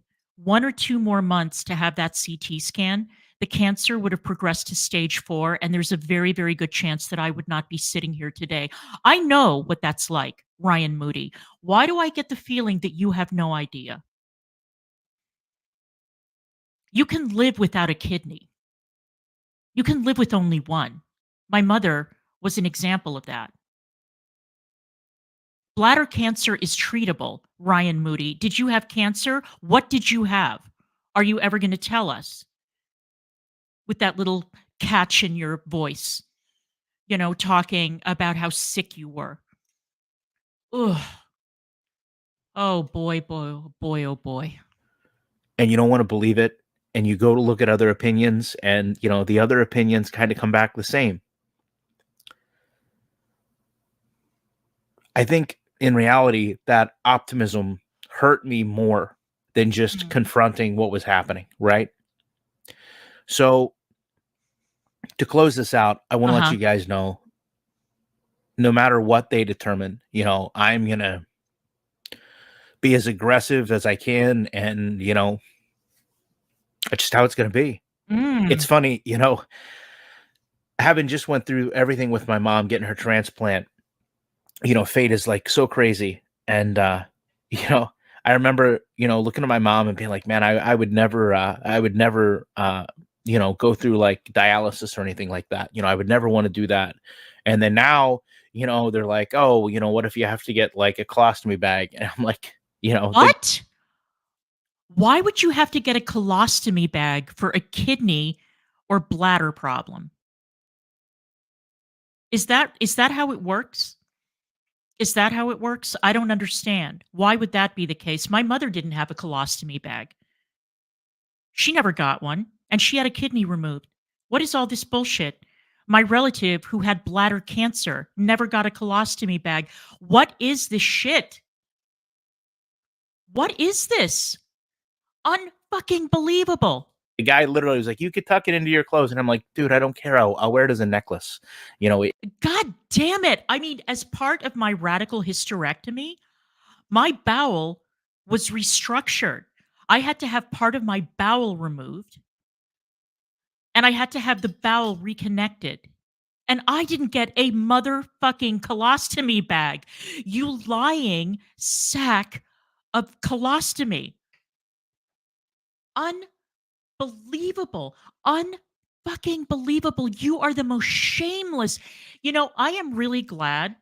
1 or 2 more months to have that CT scan, the cancer would have progressed to stage 4, and there's a very, very good chance that I would not be sitting here today. I know what that's like, Ryan Moody. Why do I get the feeling that you have no idea? You can live without a kidney. You can live with only one. My mother was an example of that. Bladder cancer is treatable, Ryan Moody. Did you have cancer? What did you have? Are you ever going to tell us? With that little catch in your voice, talking about how sick you were. Ugh. Oh boy, boy, boy, oh boy. And you don't want to believe it. And you go to look at other opinions, and, the other opinions kind of come back the same. I think in reality, that optimism hurt me more than just confronting what was happening, right? So to close this out, I want to let you guys know, no matter what they determine, I'm going to be as aggressive as I can. And, it's just how it's going to be. It's funny, having just went through everything with my mom, getting her transplant, fate is like so crazy. And, I remember, looking at my mom and being like, man, I would never, go through like dialysis or anything like that. I would never want to do that. And then now, they're like, oh, what if you have to get like a colostomy bag? And I'm like, what? Why would you have to get a colostomy bag for a kidney or bladder problem? Is that how it works? Is that how it works? I don't understand. Why would that be the case? My mother didn't have a colostomy bag. She never got one, and she had a kidney removed. What is all this bullshit? My relative who had bladder cancer never got a colostomy bag. What is this shit? What is this? Unfucking believable. The guy literally was like, "You could tuck it into your clothes," and I'm like, "Dude, I don't care. I'll wear it as a necklace." You know, God damn it! I mean, as part of my radical hysterectomy, my bowel was restructured. I had to have part of my bowel removed, and I had to have the bowel reconnected. And I didn't get a motherfucking colostomy bag. You lying sack of colostomy. Unbelievable. Unfucking believable. You are the most shameless. You know, I am really glad.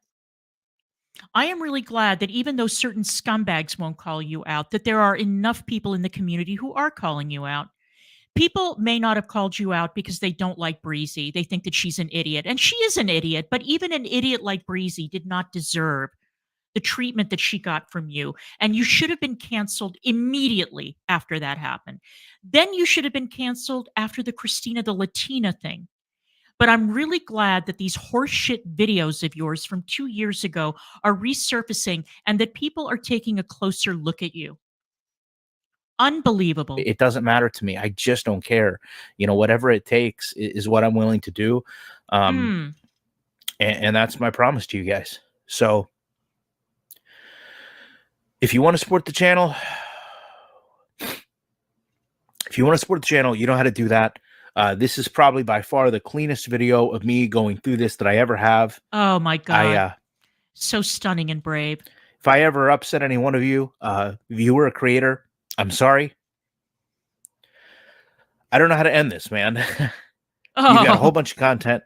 I am really glad that even though certain scumbags won't call you out, that there are enough people in the community who are calling you out. People may not have called you out because they don't like Breezy. They think that she's an idiot, and she is an idiot, but even an idiot like Breezy did not deserve the treatment that she got from you. And you should have been canceled immediately after that happened. Then you should have been canceled after the Christina the Latina thing. But I'm really glad that these horseshit videos of yours from 2 years ago are resurfacing and that people are taking a closer look at you. Unbelievable. it doesn't matter to me. I just don't care. You know, whatever it takes is what I'm willing to do. And that's my promise to you guys. So if you want to support the channel, you know how to do that. This is probably by far the cleanest video of me going through this that I ever have. Oh my God. So stunning and brave. If I ever upset any one of you, viewer or creator, I'm sorry. I don't know how to end this, man. You've got a whole bunch of content,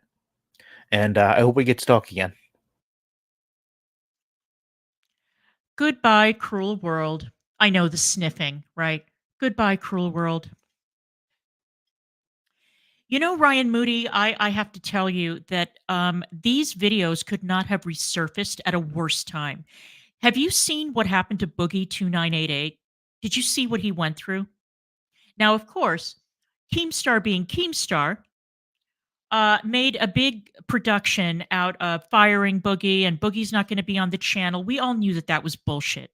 and I hope we get to talk again. Goodbye, cruel world. I know the sniffing, right? Goodbye, cruel world. You know, Ryan Moody, I have to tell you that these videos could not have resurfaced at a worse time. Have you seen what happened to Boogie2988? Did you see what he went through? Now, of course, Keemstar being Keemstar, made a big production out of firing Boogie, and Boogie's not going to be on the channel. We all knew that that was bullshit.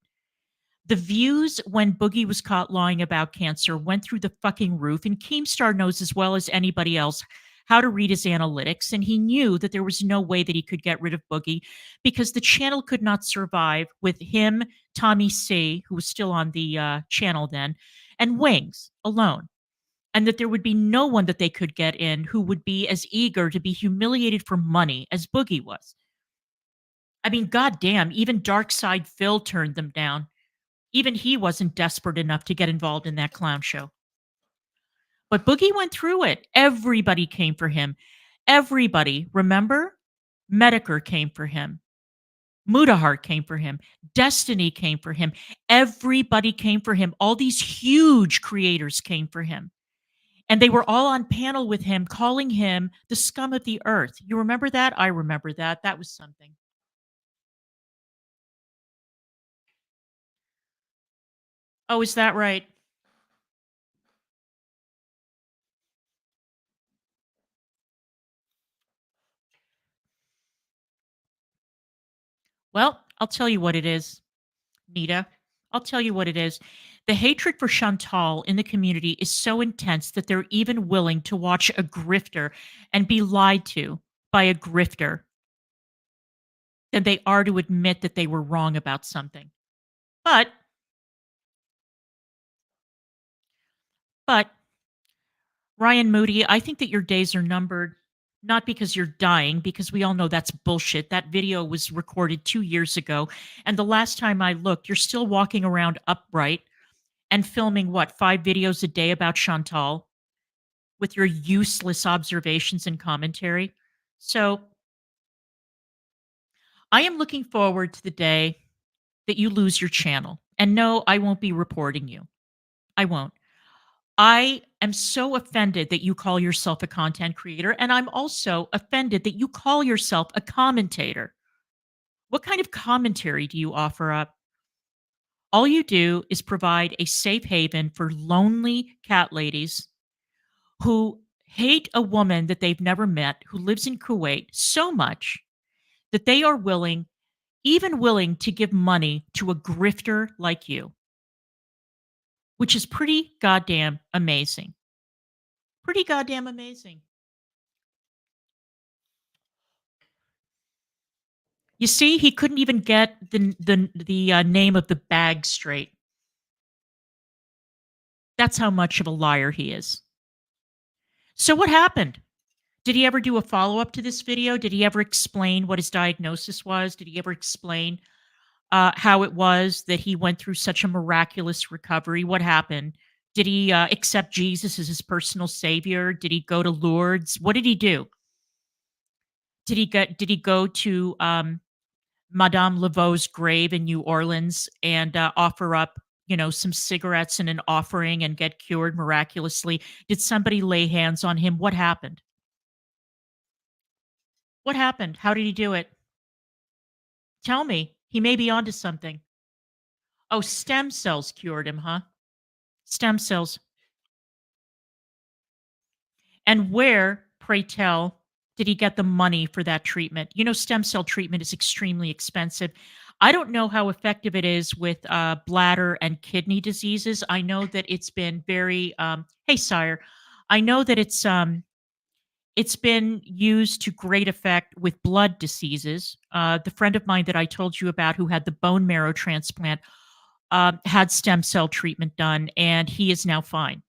The views when Boogie was caught lying about cancer went through the fucking roof, and Keemstar knows as well as anybody else how to read his analytics, and he knew that there was no way that he could get rid of Boogie because the channel could not survive with him, Tommy C, who was still on the channel then, and Wings alone. And that there would be no one that they could get in who would be as eager to be humiliated for money as Boogie was. I mean, goddamn, even Darkside Phil turned them down. Even he wasn't desperate enough to get involved in that clown show. But Boogie went through it. Everybody came for him. Everybody, remember? Medicare came for him. Mudahart came for him. Destiny came for him. Everybody came for him. All these huge creators came for him. And they were all on panel with him, calling him the scum of the earth. You remember that? I remember that. That was something. Oh, is that right? Well, I'll tell you what it is, Nita. I'll tell you what it is. The hatred for Chantal in the community is so intense that they're even willing to watch a grifter and be lied to by a grifter than they are to admit that they were wrong about something. But Ryan Moody, I think that your days are numbered, not because you're dying, because we all know that's bullshit. That video was recorded 2 years ago. And the last time I looked, you're still walking around upright and filming what, 5 videos a day about Chantal with your useless observations and commentary. So I am looking forward to the day that you lose your channel. And no, I won't be reporting you. I won't. I am so offended that you call yourself a content creator, and I'm also offended that you call yourself a commentator. What kind of commentary do you offer up? All you do is provide a safe haven for lonely cat ladies who hate a woman that they've never met who lives in Kuwait so much that they are willing, even willing to give money to a grifter like you, which is pretty goddamn amazing. Pretty goddamn amazing. You see, he couldn't even get the name of the bag straight. That's how much of a liar he is. So what happened? Did he ever do a follow-up to this video? Did he ever explain what his diagnosis was? Did he ever explain how it was that he went through such a miraculous recovery? What happened? Did he accept Jesus as his personal savior? Did he go to Lourdes? What did he do? Did he go to Madame Laveau's grave in New Orleans and offer up, some cigarettes and an offering and get cured miraculously? Did somebody lay hands on him? What happened? What happened? How did he do it? Tell me. He may be onto something. Oh, stem cells cured him, huh? Stem cells. And where, pray tell, did he get the money for that treatment? Stem cell treatment is extremely expensive. I don't know how effective it is with bladder and kidney diseases. I know that it's been very, hey, sire, I know that it's been used to great effect with blood diseases. The friend of mine that I told you about who had the bone marrow transplant had stem cell treatment done, and he is now fine.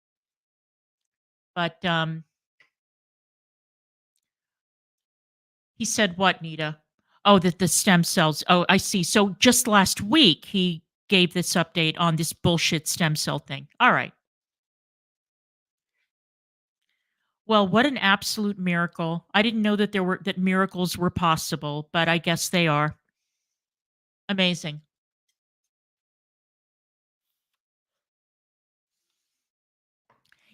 But he said what, Nita? Oh, that the stem cells. Oh, I see. So just last week, he gave this update on this bullshit stem cell thing. All right. Well, what an absolute miracle. I didn't know that miracles were possible, but I guess they are. Amazing.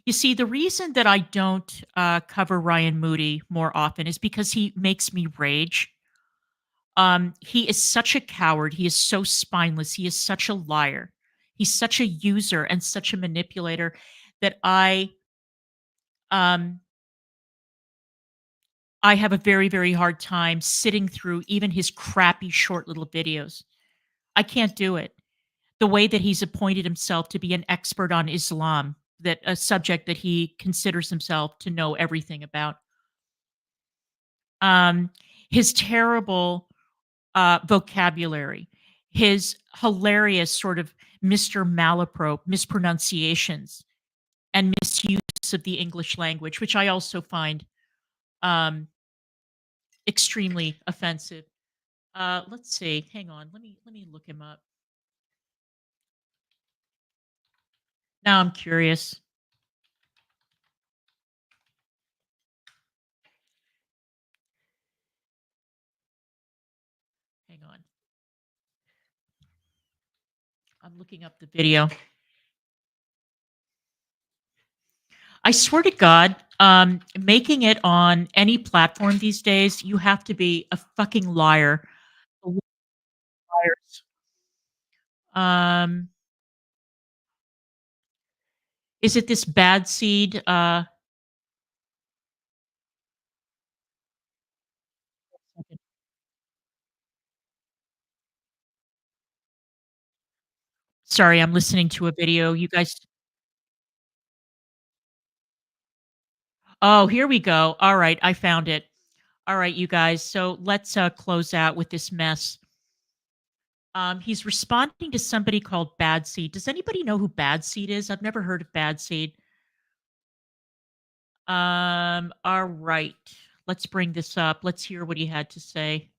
You see, the reason that I don't cover Ryan Moody more often is because he makes me rage. He is such a coward. He is so spineless. He is such a liar. He's such a user and such a manipulator that um, I have a very, very hard time sitting through even his crappy short little videos. I can't do it. The way that he's appointed himself to be an expert on Islam, that a subject that he considers himself to know everything about. Um, his terrible vocabulary, his hilarious sort of Mr. Malaprop mispronunciations and misuse of the English language, which I also find um, extremely offensive. Let's see. Hang on. Let me look him up. Now I'm curious. Hang on. I'm looking up the video. I swear to God, making it on any platform these days, you have to be a fucking liar. Liars. Um, is it this bad seed? Sorry, I'm listening to a video. You guys. Oh, here we go. All right, I found it. All right, you guys. So let's close out with this mess. He's responding to somebody called Bad Seed. Does anybody know who Bad Seed is? I've never heard of Bad Seed. All right. Let's bring this up. Let's hear what he had to say.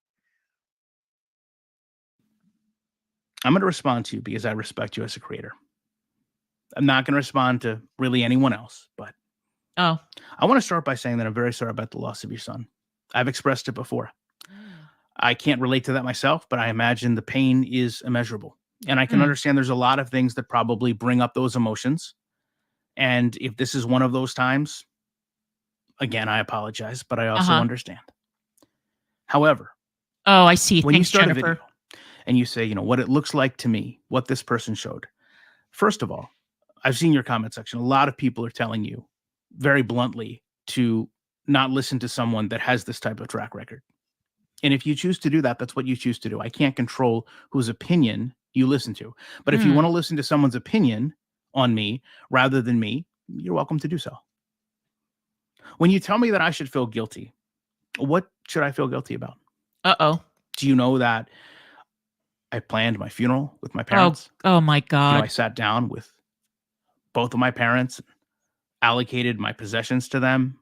I'm going to respond to you because I respect you as a creator. I'm not going to respond to really anyone else, but I want to start by saying that I'm very sorry about the loss of your son. I've expressed it before. I can't relate to that myself, but I imagine the pain is immeasurable. And I can understand there's a lot of things that probably bring up those emotions. And if this is one of those times, again, I apologize, but I also understand. However, I see. When Thanks, you start Jennifer. a video and you say, what it looks like to me, what this person showed. First of all, I've seen your comment section. A lot of people are telling you very bluntly to not listen to someone that has this type of track record. And if you choose to do that, that's what you choose to do. I can't control whose opinion you listen to. But if you want to listen to someone's opinion on me rather than me, you're welcome to do so. When you tell me that I should feel guilty, what should I feel guilty about? Uh-oh. Do you know that I planned my funeral with my Oh, parents? oh my I God. sat down with both of my parents, allocated my possessions to them.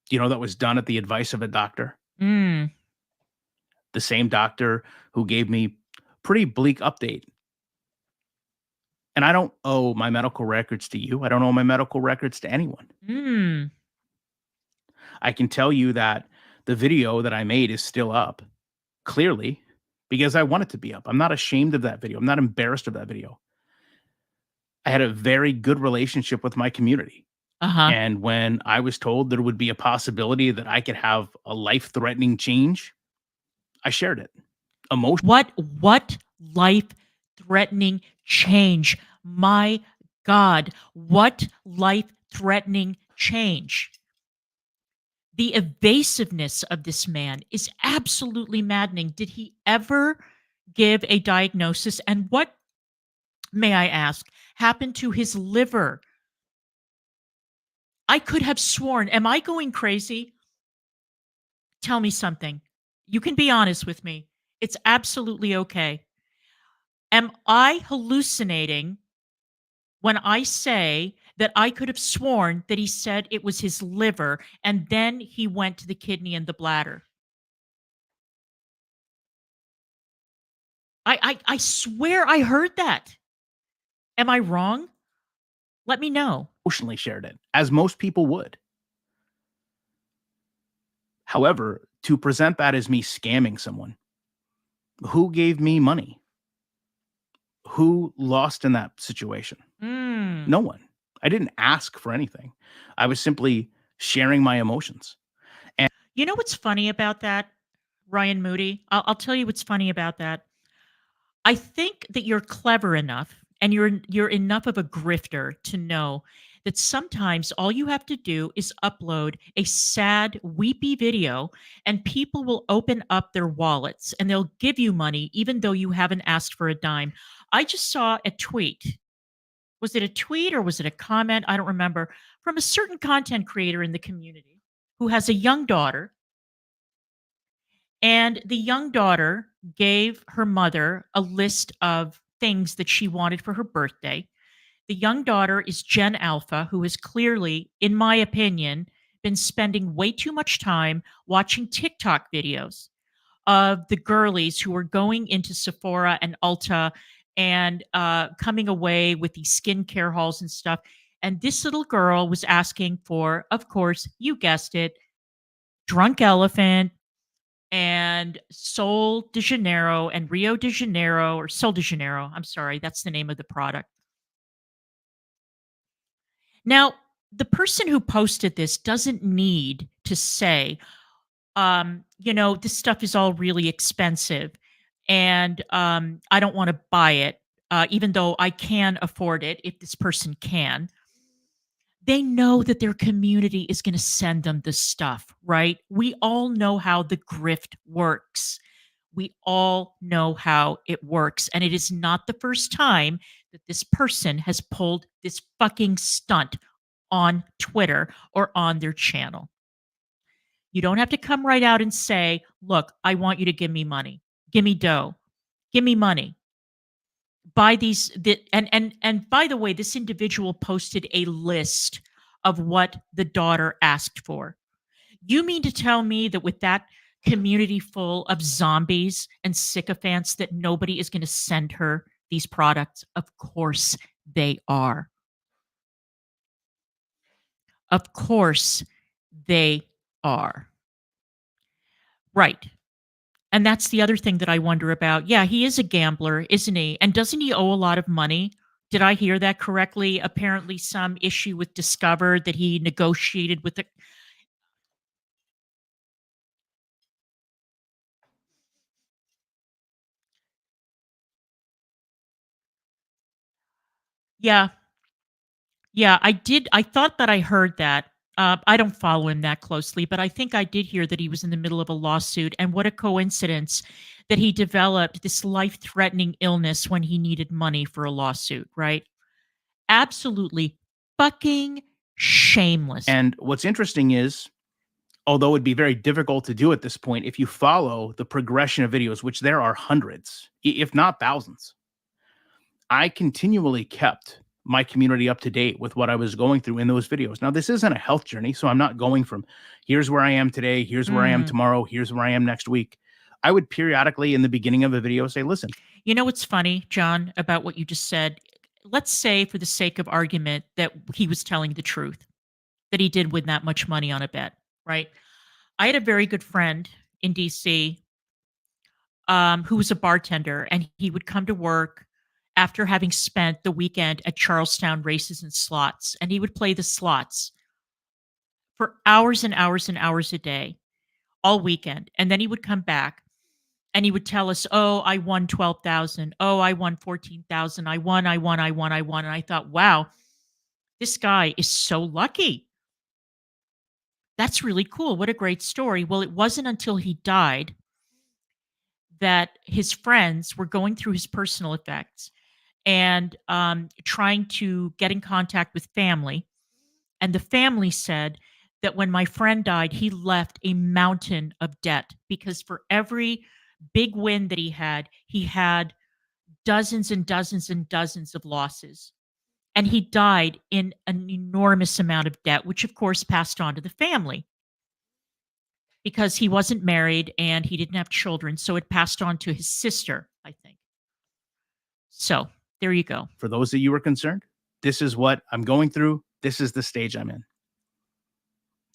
That was done at the advice of a doctor. Mm. The same doctor who gave me pretty bleak update. And I don't owe my medical records to you. I don't owe my medical records to anyone. Mm. I can tell you that the video that I made is still up, clearly, because I want it to be up. I'm not ashamed of that video. I'm not embarrassed of that video. I had a very good relationship with my community. Uh-huh. And when I was told there would be a possibility that I could have a life-threatening change, I shared it. What life-threatening change? My God, what life-threatening change? The evasiveness of this man is absolutely maddening. Did he ever give a diagnosis? And what, may I ask, happened to his liver? I could have sworn, am I going crazy? Tell me something. You can be honest with me. It's absolutely okay. Am I hallucinating when I say that I could have sworn that he said it was his liver and then he went to the kidney and the bladder? I swear I heard that. Am I wrong? Let me know. Emotionally shared it, as most people would. However, to present that as me scamming someone, who gave me money? Who lost in that situation? No one. I didn't ask for anything. I was simply sharing my emotions. And you know what's funny about that, Ryan Moody? I'll tell you what's funny about that. I think that you're clever enough and you're enough of a grifter to know that sometimes all you have to do is upload a sad, weepy video and people will open up their wallets and they'll give you money even though you haven't asked for a dime. I just saw a tweet. Was it a tweet or was it a comment? I don't remember. From a certain content creator in the community who has a young daughter. And the young daughter gave her mother a list of things that she wanted for her birthday. The young daughter is Gen Alpha, who has clearly, in my opinion, been spending way too much time watching TikTok videos of the girlies who are going into Sephora and Ulta and coming away with these skincare hauls and stuff. And this little girl was asking for, of course, you guessed it, Drunk Elephant and Sol de Janeiro and Rio de Janeiro, or Sol de Janeiro. I'm sorry, that's the name of the product. Now, the person who posted this doesn't need to say, this stuff is all really expensive and I don't want to buy it, even though I can afford it if this person can. They know that their community is going to send them the stuff, right? We all know how the grift works. We all know how it works. And it is not the first time that this person has pulled this fucking stunt on Twitter or on their channel. You don't have to come right out and say, look, I want you to give me money. Give me dough. Give me money. Buy these. And by the way, this individual posted a list of what the daughter asked for. You mean to tell me that with that community full of zombies and sycophants that nobody is going to send her these products? Of course they are. Of course they are. Right. And that's the other thing that I wonder about. Yeah, he is a gambler, isn't he? And doesn't he owe a lot of money? Did I hear that correctly? Apparently some issue with Discover that he negotiated with the. Yeah. Yeah, I did. I thought that I heard that. I don't follow him that closely, but I think I did hear that he was in the middle of a lawsuit. And what a coincidence that he developed this life threatening illness when he needed money for a lawsuit, right? Absolutely fucking Shameless. And what's interesting is, although it'd be very difficult to do at this point, if you follow the progression of videos, which there are hundreds, if not thousands, I continually kept my community up to date with what I was going through in those videos. Now, this isn't a health journey, so I'm not going from here's where I am today, here's where I am tomorrow, here's where I am next week. I would periodically in the beginning of a video say, listen. You know what's funny, John, about what you just said? Let's say, for the sake of argument, that he was telling the truth, that he did win that much money on a bet, right? I had a very good friend in DC who was a bartender, and he would come to work after having spent the weekend at Charlestown Races and Slots, and he would play the slots for hours and hours and hours a day, all weekend. And then he would come back and he would tell us, "Oh, I won 12,000. Oh, I won 14,000. I won, I won, I won, I won." And I thought, wow, this guy is so lucky. That's really cool. What a great story. Well, it wasn't until he died that his friends were going through his personal effects and trying to get in contact with family. And the family said that when my friend died, he left a mountain of debt because for every big win that he had dozens and dozens and dozens of losses. And he died in an enormous amount of debt, which of course passed on to the family because he wasn't married and he didn't have children. So it passed on to his sister, I think. So there you go. For those of you who are concerned, this is what I'm going through. This is the stage I'm in.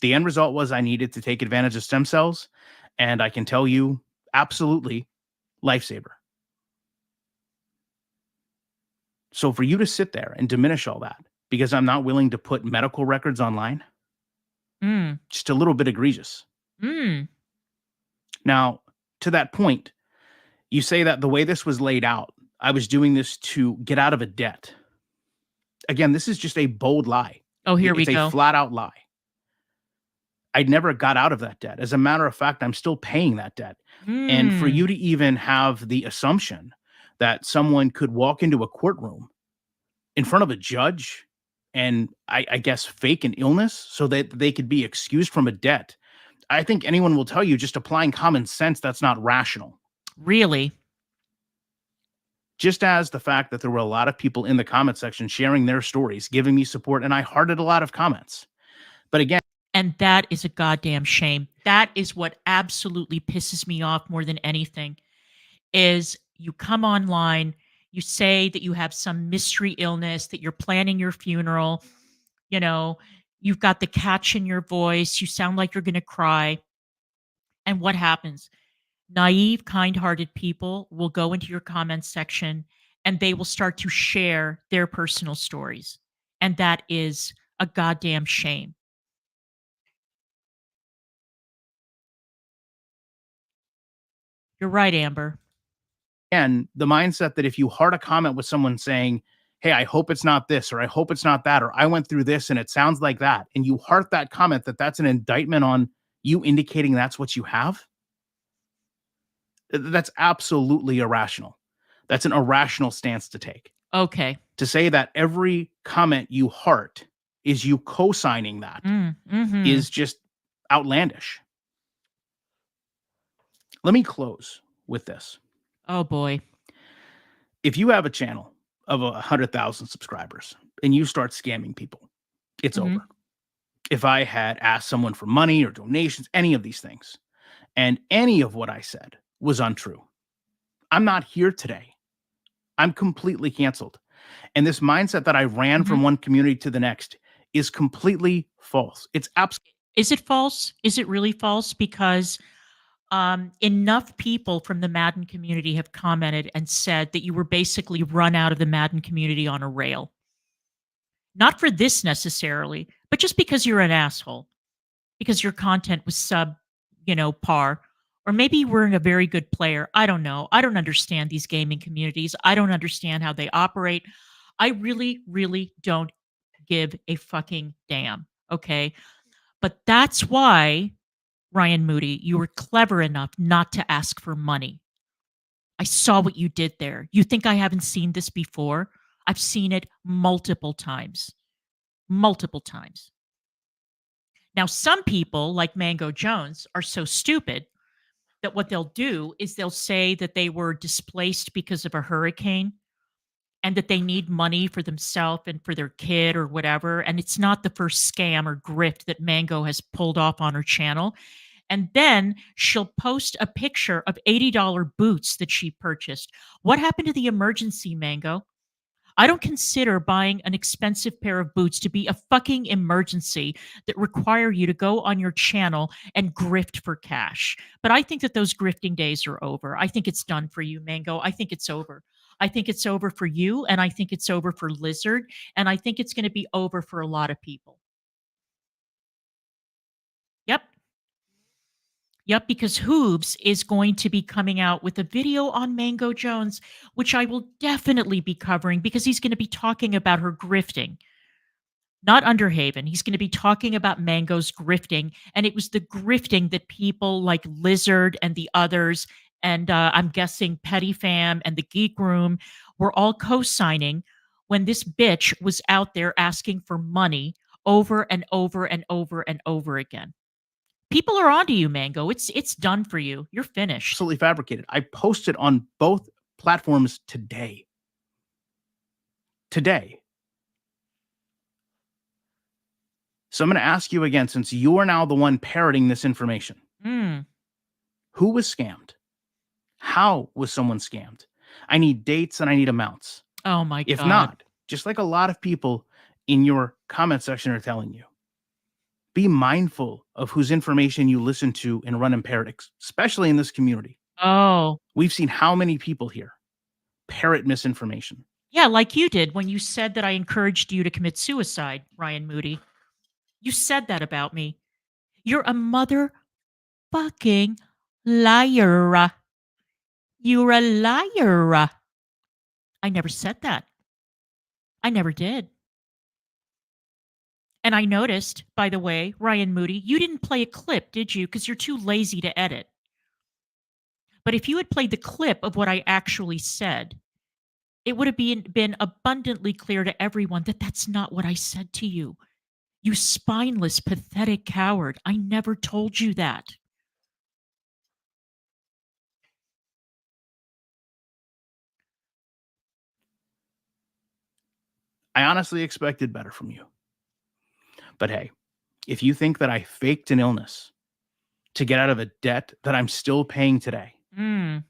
The end result was I needed to take advantage of stem cells. And I can tell you, absolutely, lifesaver. So for you to sit there and diminish all that because I'm not willing to put medical records online, just a little bit egregious. Now, to that point, you say that the way this was laid out, I was doing this to get out of a debt. Again, this is just a bold lie. Oh, here we go. It's a flat out lie. I never got out of that debt. As a matter of fact, I'm still paying that debt. And for you to even have the assumption that someone could walk into a courtroom in front of a judge and I guess fake an illness so that they could be excused from a debt, I think anyone will tell you just applying common sense, that's not rational. Really? Just as the fact that there were a lot of people in the comment section sharing their stories, giving me support, and I hearted a lot of comments. But again, and that is a goddamn shame. That is what absolutely pisses me off more than anything, is you come online, you say that you have some mystery illness, that you're planning your funeral, you know, you've got the catch in your voice, you sound like you're going to cry. And what happens? Naive, kind-hearted people will go into your comments section and they will start to share their personal stories. And that is a goddamn shame. You're right, Amber. And the mindset that if you heart a comment with someone saying, hey, I hope it's not this, or I hope it's not that, or I went through this and it sounds like that, and you heart that comment, that's an indictment on you indicating that's what you have, that's absolutely irrational. That's an irrational stance to take. Okay. To say that every comment you heart is you co-signing that is just outlandish. Let me close with this. Oh, boy. If you have a channel of 100,000 subscribers and you start scamming people, it's over. If I had asked someone for money or donations, any of these things, and any of what I said was untrue, I'm not here today. I'm completely canceled. And this mindset that I ran from one community to the next is completely false. It's absolutely. Is it false? Is it really false? Because enough people from the Madden community have commented and said that you were basically run out of the Madden community on a rail. Not for this necessarily, but just because you're an asshole, because your content was par, or maybe you weren't a very good player. I don't know. I don't understand these gaming communities. I don't understand how they operate. I really, really don't give a fucking damn. Okay. But that's why, Ryan Moody, you were clever enough not to ask for money. I saw what you did there. You think I haven't seen this before? I've seen it multiple times. Multiple times. Now, some people, like Mango Jones, are so stupid that what they'll do is they'll say that they were displaced because of a hurricane and that they need money for themselves and for their kid or whatever. And it's not the first scam or grift that Mango has pulled off on her channel. And then she'll post a picture of $80 boots that she purchased. What happened to the emergency, Mango? I don't consider buying an expensive pair of boots to be a fucking emergency that require you to go on your channel and grift for cash. But I think that those grifting days are over. I think it's done for you, Mango. I think it's over. I think it's over for you, and I think it's over for Lizard, and I think it's going to be over for a lot of people. Yep. Yep, because Hoobs is going to be coming out with a video on Mango Jones, which I will definitely be covering because he's going to be talking about her grifting, not Underhaven. He's going to be talking about Mango's grifting. And it was the grifting that people like Lizard and the others, and I'm guessing Petty Fam and the Geek Room were all co signing when this bitch was out there asking for money over and over and over and over again. People are onto you, Mango. It's done for you. You're finished. Absolutely fabricated. I posted on both platforms today. Today. So I'm going to ask you again, since you are now the one parroting this information. Who was scammed? How was someone scammed? I need dates and I need amounts. Oh my God. If not, just like a lot of people in your comment section are telling you, be mindful of whose information you listen to and run in parrots, especially in this community. Oh. We've seen how many people here parrot misinformation. Yeah, like you did when you said that I encouraged you to commit suicide, Ryan Moody. You said that about me. You're a motherfucking liar. You're a liar. I never said that. I never did. And I noticed, by the way, Ryan Moody, you didn't play a clip, did you? Because you're too lazy to edit. But if you had played the clip of what I actually said, it would have been abundantly clear to everyone that that's not what I said to you. You spineless, pathetic coward. I never told you that. I honestly expected better from you. But hey, if you think that I faked an illness to get out of a debt that I'm still paying today, and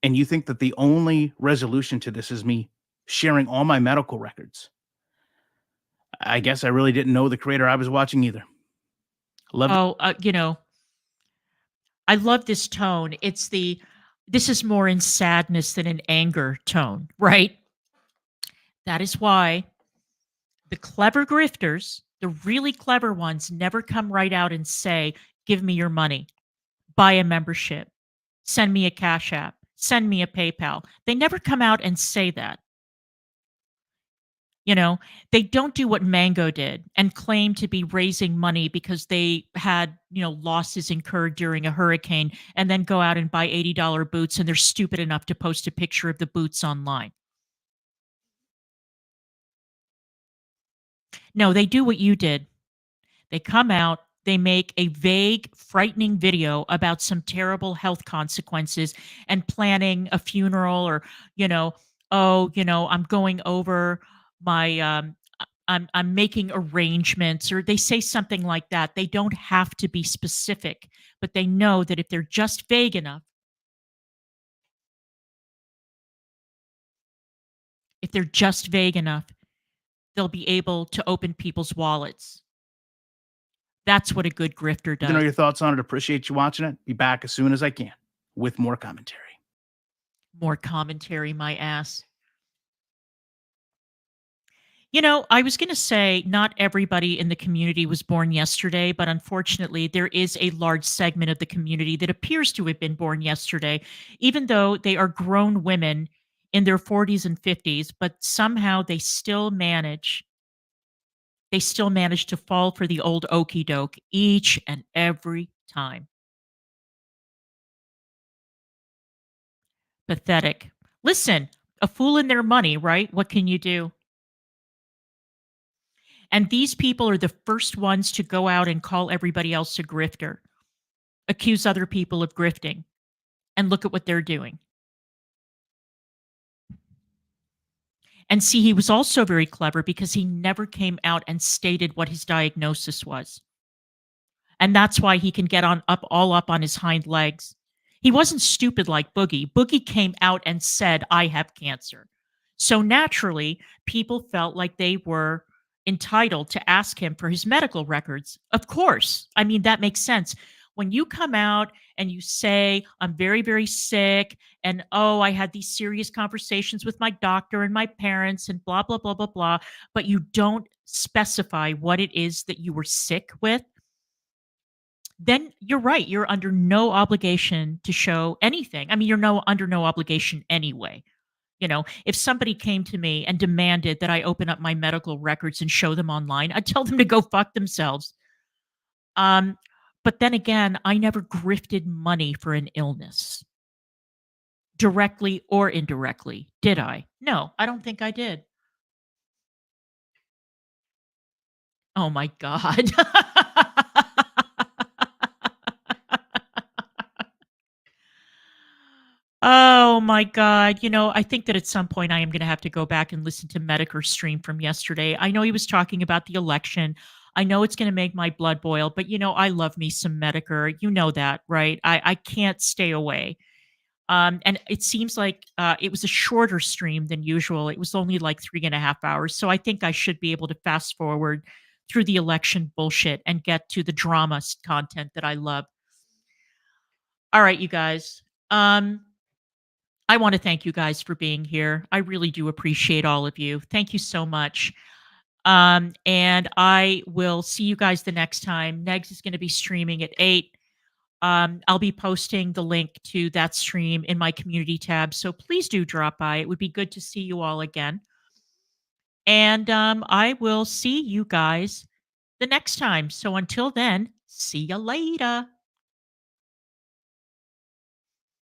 you think that the only resolution to this is me sharing all my medical records, I guess I really didn't know the creator I was watching either. I love this tone. This is more in sadness than in anger tone, right? That is why the clever grifters, the really clever ones, never come right out and say, give me your money, buy a membership, send me a Cash App, send me a PayPal. They never come out and say that. They don't do what Mango did and claim to be raising money because they had, losses incurred during a hurricane and then go out and buy $80 boots and they're stupid enough to post a picture of the boots online. No, they do what you did. They come out, they make a vague, frightening video about some terrible health consequences and planning a funeral or, I'm going over my I'm making arrangements, or they say something like that. They don't have to be specific, but they know that if they're just vague enough, they'll be able to open people's wallets. That's what a good grifter does. To know your thoughts on it. Appreciate you watching it. Be back as soon as I can with more commentary. More commentary, my ass. I was going to say not everybody in the community was born yesterday, but unfortunately, there is a large segment of the community that appears to have been born yesterday, even though they are grown women in their 40s and 50s, but somehow they still manage to fall for the old okey doke each and every time. Pathetic. Listen, a fool in their money, right? What can you do? And these people are the first ones to go out and call everybody else a grifter, accuse other people of grifting, and look at what they're doing. And see, he was also very clever because he never came out and stated what his diagnosis was. And that's why he can get all up on his hind legs. He wasn't stupid like Boogie. Boogie came out and said, "I have cancer." So naturally, people felt like they were entitled to ask him for his medical records. Of course. I mean, that makes sense. When you come out and you say, "I'm very, very sick, and oh, I had these serious conversations with my doctor and my parents, and blah, blah, blah, blah, blah," but you don't specify what it is that you were sick with, then you're right. You're under no obligation to show anything. I mean, you're under no obligation anyway. If somebody came to me and demanded that I open up my medical records and show them online, I'd tell them to go fuck themselves. But then again, I never grifted money for an illness, directly or indirectly. Did I? No, I don't think I did. Oh my God. Oh my God. I think that at some point I am going to have to go back and listen to Mediker's stream from yesterday. I know he was talking about the election. I know it's going to make my blood boil, but I love me some Mediker. You know that, right? I can't stay away. And it seems like it was a shorter stream than usual. It was only like 3.5 hours. So I think I should be able to fast forward through the election bullshit and get to the drama content that I love. All right, you guys. I want to thank you guys for being here. I really do appreciate all of you. Thank you so much. And I will see you guys the next time. Negs is going to be streaming at 8. I'll be posting the link to that stream in my community tab. So please do drop by. It would be good to see you all again. And I will see you guys the next time. So until then, see you later.